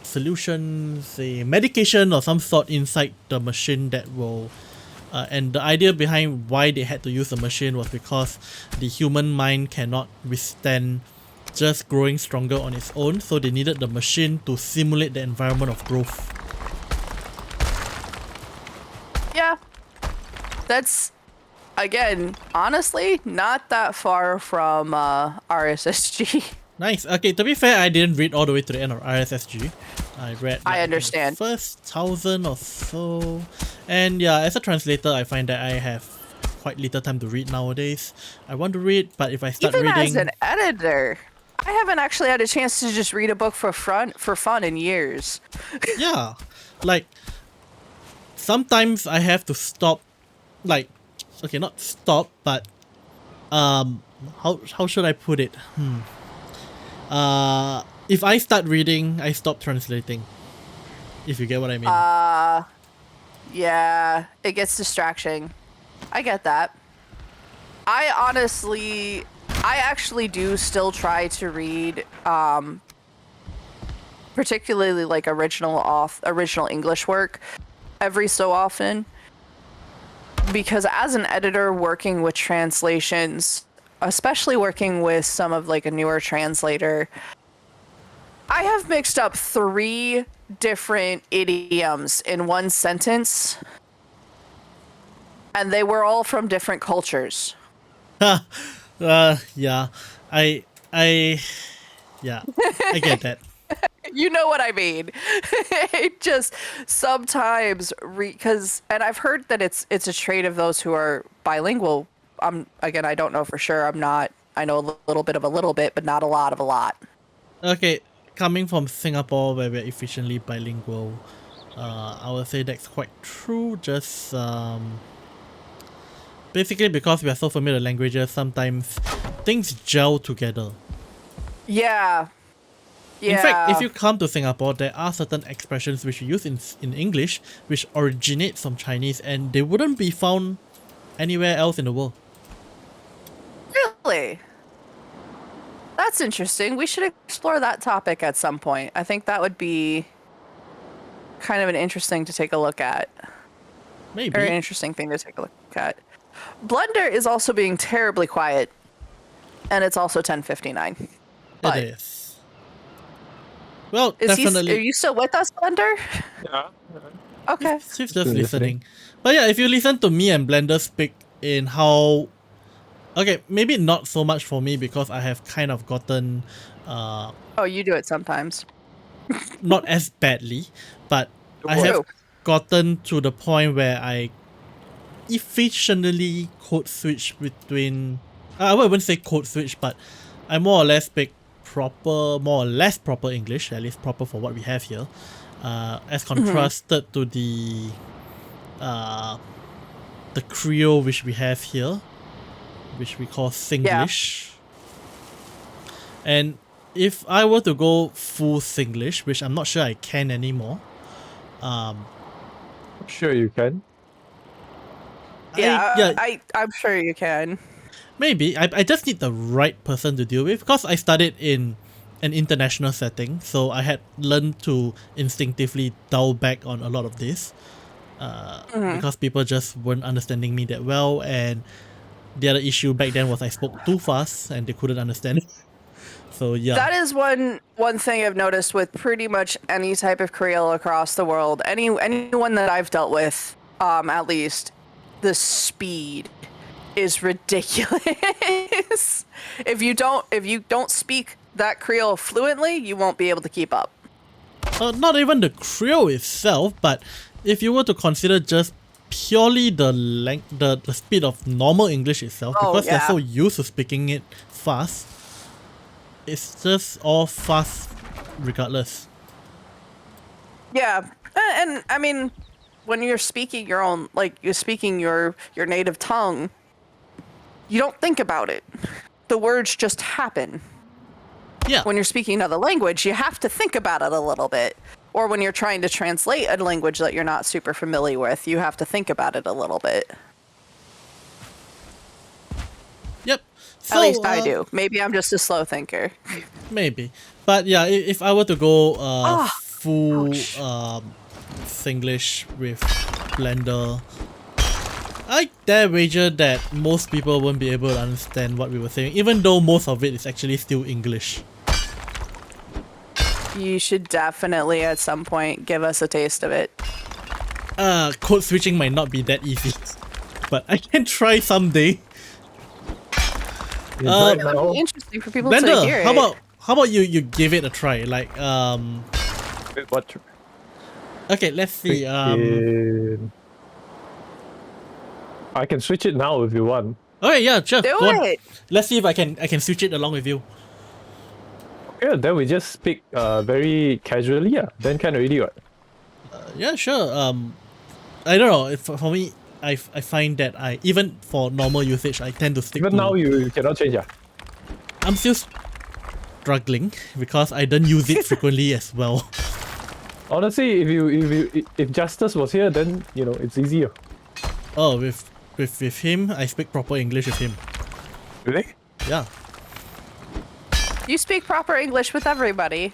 S1: solutions, a medication or some sort inside the machine that will. And the idea behind why they had to use the machine was because the human mind cannot withstand just growing stronger on its own, so they needed the machine to simulate the environment of growth.
S3: Yeah. That's, again, honestly, not that far from RSSG.
S1: Nice. Okay, to be fair, I didn't read all the way to the end of RSSG. I read
S3: I understand.
S1: the first 1,000 or so. And yeah, as a translator, I find that I have quite little time to read nowadays. I want to read, but if I start
S3: Even
S1: reading...
S3: as an editor, I haven't actually had a chance to just read a book for fun in years.
S1: Yeah, like sometimes I have to stop, like, okay, not stop, but how should I put it? If I start reading, I stop translating. If you get what I mean.
S3: Yeah, it gets distracting. I get that. I actually do still try to read, particularly like original English work every so often, because as an editor working with translations, especially working with some of like a newer translator, I have mixed up 3 different idioms in one sentence, and they were all from different cultures.
S1: Yeah, I get that.
S3: You know what I mean? It just sometimes and I've heard that it's a trait of those who are bilingual. Again, I don't know for sure. I know a little bit of a little bit, but not a lot of a lot.
S1: Okay, coming from Singapore where we're efficiently bilingual, I would say that's quite true. Just basically because we are so familiar with languages, sometimes things gel together.
S3: Yeah,
S1: In fact, if
S3: Yeah.
S1: you come to Singapore, there are certain expressions which we use in English which originate from Chinese and they wouldn't be found anywhere else in the world.
S3: Really? That's interesting. We should explore that topic at some point. I think that would be kind of an interesting to take a look at.
S1: Maybe.
S3: Or an interesting thing to take a look at. Blender is also being terribly quiet. And it's also 10:59. But
S1: It is. Well,
S3: are
S1: definitely.
S3: you still with us, Blender?
S2: Yeah.
S3: Okay.
S1: She's just
S2: Listening.
S1: listening. But yeah, if you listen to me and Blender speak in how... Okay, maybe not so much for me because I have kind of gotten...
S3: Oh, you do it sometimes.
S1: not as badly, but I have
S3: True.
S1: gotten to the point where I efficiently code switch between... I wouldn't say code switch, but I more or less speak more or less proper English, at least proper for what we have here, as contrasted to the Creole which we have here, which we call Singlish. And if I were to go full Singlish, which I'm not sure I can anymore,
S2: Sure you can.
S3: I'm sure you can.
S1: maybe I just need the right person to deal with because I studied in an international setting, so I had learned to instinctively dial back on a lot of this because people just weren't understanding me that well, and the other issue back then was I spoke too fast and they couldn't understand it. So yeah,
S3: That is one thing I've noticed with pretty much any type of Creole across the world. Anyone that I've dealt with, at least, the speed is ridiculous. If you don't speak that Creole fluently, you won't be able to keep up.
S1: not even the Creole itself, but if you were to consider just purely the speed of normal English itself,
S3: Oh,
S1: because they're
S3: yeah.
S1: so used to speaking it fast, it's just all fast regardless.
S3: Yeah, and I mean, when you're speaking you're speaking your native tongue, you don't think about it. The words just happen.
S1: Yeah.
S3: When you're speaking another language, you have to think about it a little bit. Or when you're trying to translate a language that you're not super familiar with, you have to think about it a little bit.
S1: Yep. So,
S3: At least I do. Maybe I'm just a slow thinker.
S1: Maybe. But yeah, if I were to go full
S3: ouch.
S1: Singlish with Blender, I dare wager that most people won't be able to understand what we were saying, even though most of it is actually still English.
S3: You should definitely at some point give us a taste of it.
S1: Code switching might not be that easy, but I can try someday.
S2: You try it
S3: It would
S2: now.
S3: be interesting for people to
S1: Blender,
S3: hear
S1: how
S3: it.
S1: about you give it a try? Like
S2: Wait, what?
S1: okay, let's see.
S2: I can switch it now if you want.
S1: Okay, yeah, sure.
S3: Do
S1: go on.
S3: it.
S1: Let's see if I can switch it along with you.
S2: Yeah, then we just speak very casually. Yeah, then can already what?
S1: Yeah, sure. I don't know. For me, I find that even for normal usage, I tend to stick
S2: Even
S1: to.
S2: now you cannot change. Yeah.
S1: I'm still struggling because I don't use it frequently as well.
S2: Honestly, if Justice was here, then it's easier.
S1: Oh, with him, I speak proper English with him.
S2: Really?
S1: Yeah,
S3: You speak proper English with everybody.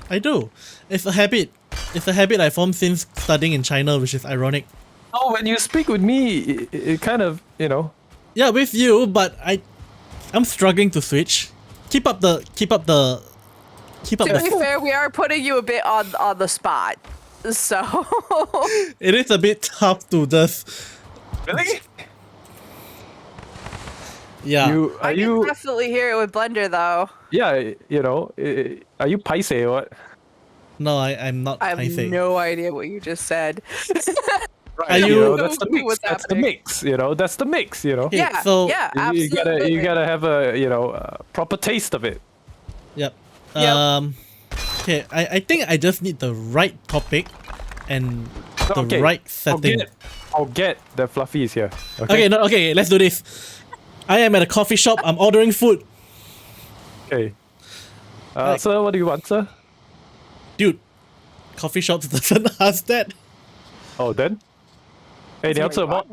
S1: I do. It's a habit. It's a habit I formed since studying in China, which is ironic.
S2: Oh, when you speak with me, it kind of
S1: Yeah, with you, but I'm struggling to switch. Keep up the.
S3: To be fair, we are putting you a bit on the spot. So
S1: It is a bit tough to just.
S2: Really?
S1: Yeah.
S2: Are
S3: I
S2: you?
S3: can definitely hear it with Blender though.
S2: Yeah, are you paise or what?
S1: No, I'm not.
S3: I have
S1: say.
S3: no idea what you just said.
S1: Are you-
S2: That's the mix.
S3: What's
S2: That's the
S3: happening?
S2: mix. That's the mix.
S1: Okay,
S3: Yeah,
S1: so
S3: yeah,
S2: You
S3: absolutely.
S2: gotta have a proper taste of it.
S1: Yep.
S3: Yep.
S1: Okay, I think I just need the right topic and the
S2: Okay,
S1: right setting.
S2: Forget that Fluffy is here.
S1: Okay, let's do this. I am at a coffee shop. I'm ordering food.
S2: Okay.
S1: Right.
S2: Sir, what do you want, sir?
S1: coffee shops doesn't ask that.
S2: Oh, then. 哎，你要吃什么？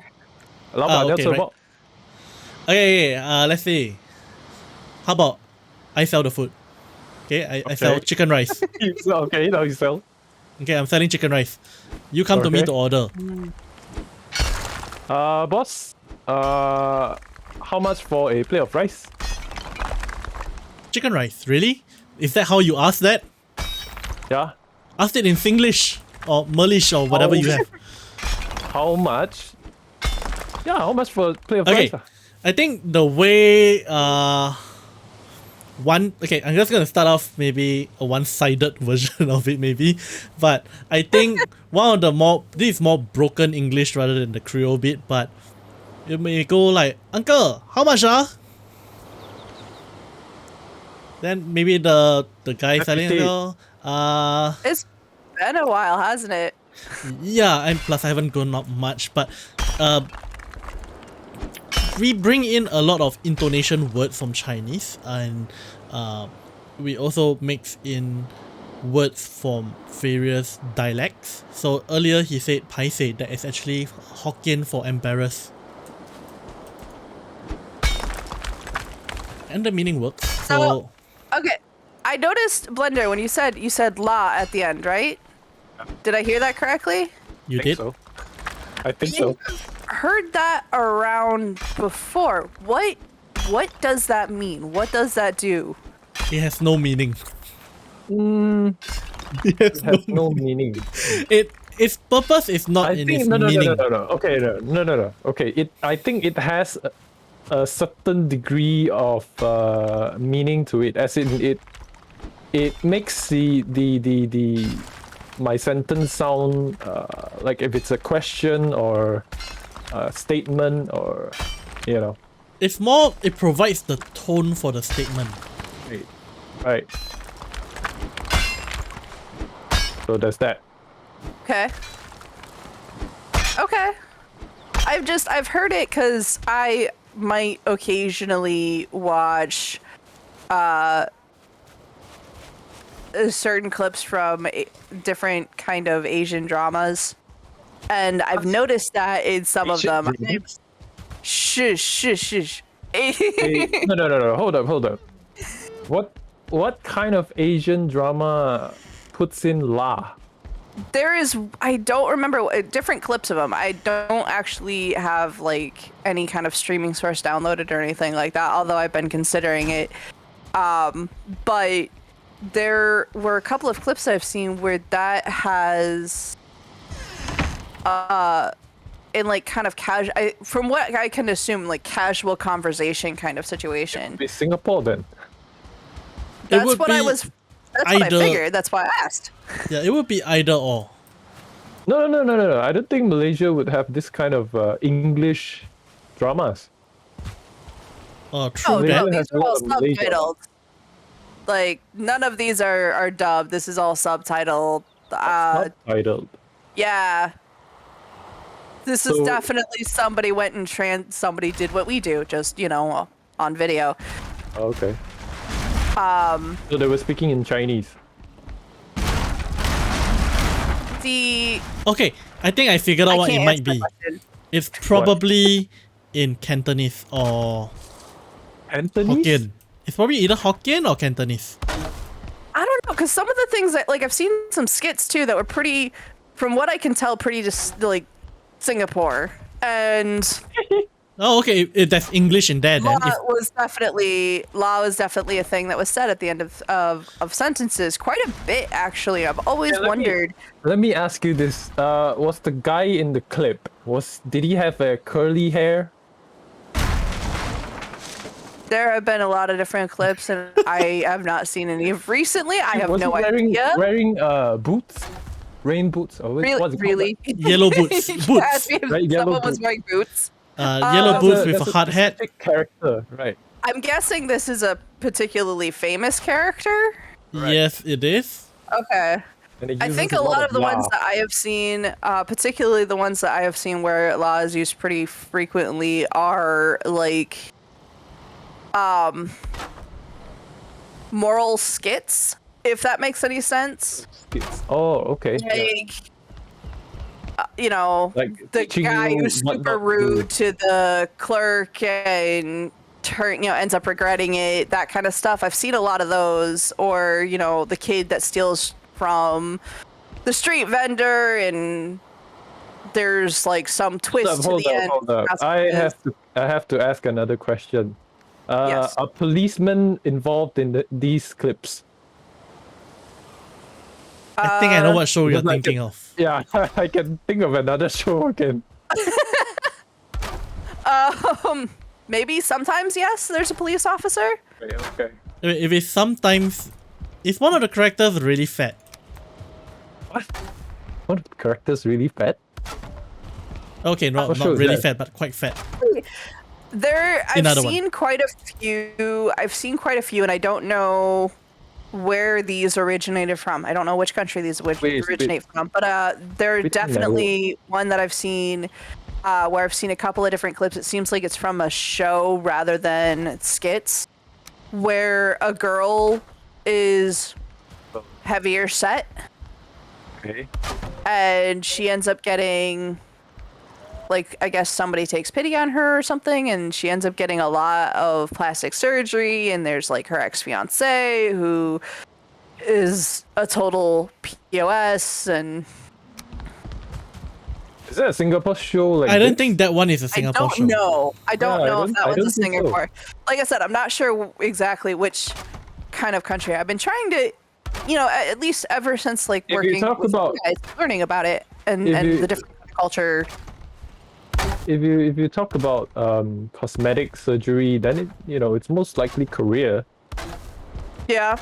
S2: 老
S1: 啊
S2: 板，你要吃什么？
S1: Okay, let's see. How about I sell the food? Okay, I sell
S2: Okay.
S1: chicken rice.
S2: You sell, okay, now you sell.
S1: Okay, I'm selling chicken rice. You come to me
S2: Okay.
S1: to order.
S2: Boss. How much for a plate of rice?
S1: Chicken rice, really? Is that how you ask that?
S2: Yeah.
S1: Ask it in Singlish or Merlish or whatever you have.
S2: How much? Yeah, how much for a plate of
S1: Okay,
S2: rice?
S1: I think the way okay, I'm just gonna start off maybe a one-sided version of it maybe, but I think one of the this is more broken English rather than the Creole bit, but you may go like, Uncle, how much Then maybe the guy selling it,
S3: It's been a while, hasn't it?
S1: yeah, and plus I haven't grown up much, but we bring in a lot of intonation words from Chinese, and we also mix in words from various dialects. So earlier he said paiseh, that is actually Hokkien for embarrass. And the meaning works. So
S3: Okay, I noticed, Blender, when you said la at the end, right? Did I hear that correctly?
S1: you
S2: I
S1: did?
S2: think so. I think so.
S3: Heard that around before. What does that mean? What does that do?
S1: It has no meaning.
S2: Mm,
S1: It has
S2: it has no meaning.
S1: Its purpose is not
S2: I
S1: in
S2: think
S1: its
S2: no.
S1: meaning.
S2: Okay, no. Okay, I think it has a certain degree of meaning to it, as in it makes the my sentence sound like if it's a question or a statement or you know.
S1: It's more, it provides the tone for the statement.
S2: Right. So there's that.
S3: Okay. Okay. I've heard it because I might occasionally watch certain clips from different kind of Asian dramas, and I've noticed that in some of them. Shush.
S2: Hey, no. Hold up. What kind of Asian drama puts in la?
S3: There is, I don't remember, different clips of them. I don't actually have like any kind of streaming source downloaded or anything like that, although I've been considering it. But there were a couple of clips I've seen where that has in like kind of casual, from what I can assume, like casual conversation kind of situation.
S2: Be Singapore then.
S3: That's
S1: would
S3: what
S1: be
S3: I was. That's what I
S1: either-
S3: figured. That's why I asked.
S1: Yeah, it would be either or.
S2: No. I don't think Malaysia would have this kind of English dramas.
S1: Oh, true
S3: Oh
S1: that.
S3: no,
S2: Malaysia
S3: these
S2: has a
S3: are
S2: lot
S3: all
S2: of Malaysia.
S3: subtitled. Like none of these are dubbed. This is all subtitled.
S2: Subtitled.
S3: Yeah. This is
S2: So-
S3: definitely somebody went and somebody did what we do, just on video.
S2: Oh, okay. So they were speaking in Chinese.
S1: Okay, I think I figured out
S3: I
S1: what it
S3: can't
S1: might
S3: answer
S1: be.
S3: that question.
S1: It's probably in Cantonese or
S2: Cantonese?
S1: Hokkien. It's probably either Hokkien or Cantonese.
S3: I don't know, because some of the things that, like, I've seen some skits too that were pretty, from what I can tell, pretty just like Singapore. And
S1: Oh, okay, that's English in there then.
S3: law was definitely a thing that was said at the end of sentences, quite a bit actually. I've always wondered.
S2: Let me ask you this: was the guy in the clip did he have a curly hair?
S3: There have been a lot of different clips, and I have not seen any recently. I have
S2: Was
S3: no
S2: he wearing
S3: idea.
S2: wearing boots, rain boots? Or what's it called?
S3: Really?
S1: Yellow boots.
S3: You
S1: Boots.
S3: asked me if
S2: Right, yellow
S3: someone was
S2: boots.
S3: wearing boots.
S1: Yellow
S3: There's
S1: boots with a hard hat.
S2: specific character, right?
S3: I'm guessing this is a particularly famous character.
S1: Yes, it is.
S3: Okay.
S2: And he
S3: I
S2: uses
S3: think a lot of the ones
S2: laugh.
S3: that I have seen, particularly the ones that I have seen where law is used pretty frequently, are like moral skits if that makes any sense.
S2: Oh, okay.
S3: Like, you know,
S2: Like
S3: the
S2: teaching
S3: guy
S2: you
S3: who's
S2: what
S3: super
S2: not to do.
S3: rude to the clerk and ends up regretting it, that kind of stuff. I've seen a lot of those. Or, the kid that steals from the street vendor and there's like some twist to the end.
S2: Hold up.
S3: That's what it is.
S2: I have to ask another question.
S3: Yes.
S2: Are policemen involved in these clips?
S1: I think I know what show you're
S2: Because I
S1: thinking
S2: can-
S1: of.
S2: Yeah, I can think of another show again.
S3: Maybe sometimes, yes, there's a police officer.
S2: Okay.
S1: If it's sometimes, is one of the characters really fat?
S2: What? One of the characters really fat?
S1: Okay,
S2: What
S1: not
S2: show is
S1: really
S2: that?
S1: fat, but quite fat.
S3: I've
S1: Another one.
S3: seen quite a few. I've seen quite a few, and I don't know where these originated from. I don't know which country these would
S2: Wait,
S3: originate from, but they're
S2: Bit
S3: definitely one that I've seen where I've seen a couple of different clips. It seems like it's from a show rather than skits, where a girl is heavier set
S2: Okay.
S3: and she ends up getting, like, I guess somebody takes pity on her or something, and she ends up getting a lot of plastic surgery, and there's like her ex-fiance who is a total POS, and
S2: Is that a Singapore show? Like
S1: I don't
S2: this?
S1: think that one is a
S3: I
S1: Singapore
S3: don't
S1: show.
S3: know. I don't
S2: Yeah,
S3: know if that
S2: I
S3: one's a
S2: don't think so.
S3: Singapore. Like I said, I'm not sure exactly which kind of country. I've been trying to, at least ever since like
S2: If you
S3: working
S2: talk
S3: with
S2: about-
S3: you guys, learning about it and
S2: If you-
S3: the different culture.
S2: If you talk about cosmetic surgery, then it's most likely Korea.
S3: Yeah.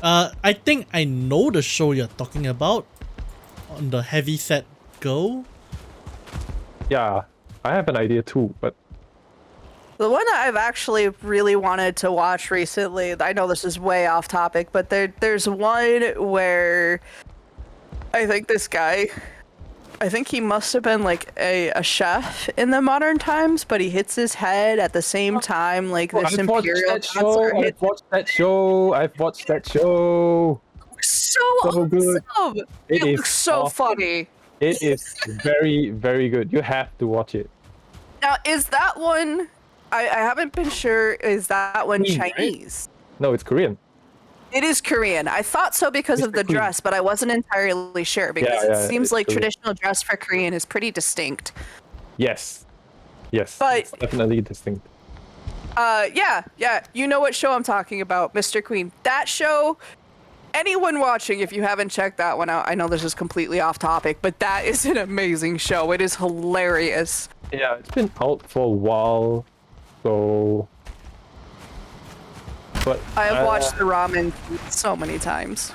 S1: I think I know the show you're talking about. On the heavy set girl.
S2: Yeah, I have an idea too, but
S3: The one that I've actually really wanted to watch recently, I know this is way off topic, but there's one where I think this guy, I think he must have been like a chef in the modern times, but he hits his head at the same time, like this
S2: I've watched
S3: imperial
S2: that show.
S3: concert
S2: I've
S3: hits.
S2: watched that show. I've watched that show.
S3: So
S2: So good.
S3: awesome!
S2: It
S3: It
S2: is
S3: looks so
S2: awesome.
S3: funny.
S2: It is very, very good. You have to watch it.
S3: Now, is that one, I haven't been sure, is that one
S2: Queen, right?
S3: Chinese?
S2: No, it's Korean.
S3: It is Korean. I thought so because of
S2: Mr.
S3: the
S2: Queen.
S3: dress, but I wasn't entirely sure because
S2: Yeah,
S3: it seems
S2: it's
S3: like
S2: Korean.
S3: traditional dress for Korean is pretty distinct.
S2: Yes. Yes.
S3: But-
S2: it's definitely distinct.
S3: Yeah, you know what show I'm talking about, Mr. Queen. That show, anyone watching, if you haven't checked that one out, I know this is completely off topic, but that is an amazing show. It is hilarious.
S2: Yeah, it's been out for a while, so. But
S3: I have watched the ramen so many times.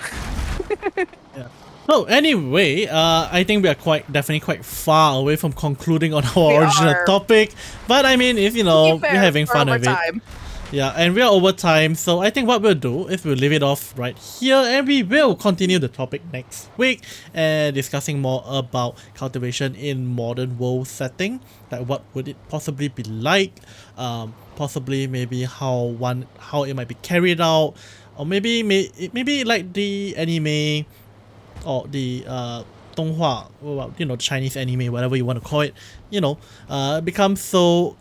S1: So anyway, I think we are definitely quite far away from concluding on our
S3: We
S1: original
S3: are.
S1: topic. But I mean, if
S3: To be
S1: we're
S3: fair,
S1: having
S3: we're
S1: fun
S3: over
S1: with it.
S3: time.
S1: Yeah, and we are over time, so I think what we'll do is we'll leave it off right here, and we will continue the topic next week and discussing more about cultivation in modern world setting. Like what would it possibly be like? Possibly maybe how it might be carried out, or maybe like the anime or the 动画, well, the Chinese anime, whatever you want to call it, becomes so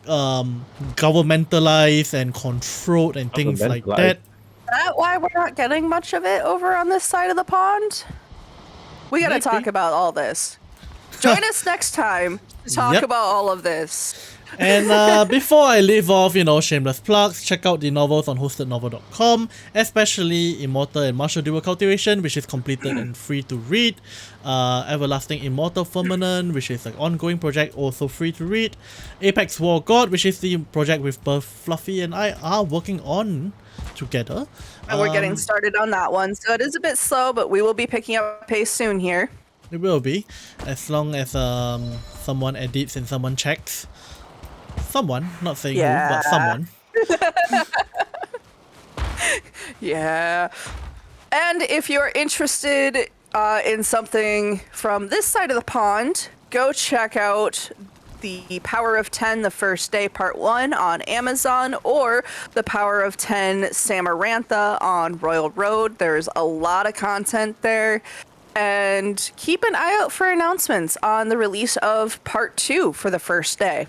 S1: governmentalized and controlled and things like that.
S3: Is that why we're not getting much of it over on this side of the pond? We gotta
S1: Maybe.
S3: talk about all this. Join us next time to talk
S1: Yep.
S3: about all of this.
S1: And before I leave off, shameless plugs, check out the novels on hostednovel.com, especially Immortal and Martial Dual Cultivation, which is completed and free to read. Everlasting Immortal Firmament, which is an ongoing project, also free to read. Apex War God, which is the project with both Fluffy and I are working on together.
S3: And we're getting started on that one, so it is a bit slow, but we will be picking up pace soon here.
S1: It will be, as long as someone edits and someone checks. Someone, not saying who, but someone.
S3: Yeah. And if you're interested in something from this side of the pond, go check out The Power of 10, The First Day, Part 1 on Amazon, or The Power of 10, Samarantha on Royal Road. There's a lot of content there. And keep an eye out for announcements on the release of Part 2 for The First Day.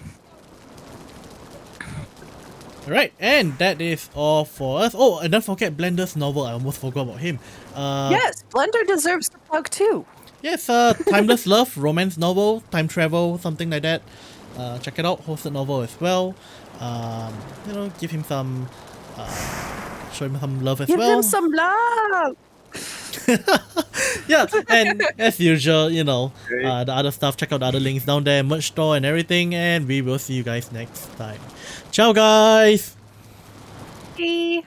S1: Alright, and that is all for us. Oh, and don't forget Blender's novel. I almost forgot about him.
S3: Yes, Blender deserves the plug too.
S1: Yes, timeless love, romance novel, time travel, something like that. Check it out, hosted novel as well. You know, give him some, show him some love as well.
S3: Give him some love.
S1: Yeah, and as usual, you know, the other stuff, check out the other links down there, merch store and everything, and we will see you guys next time. Ciao, guys!
S3: Bye.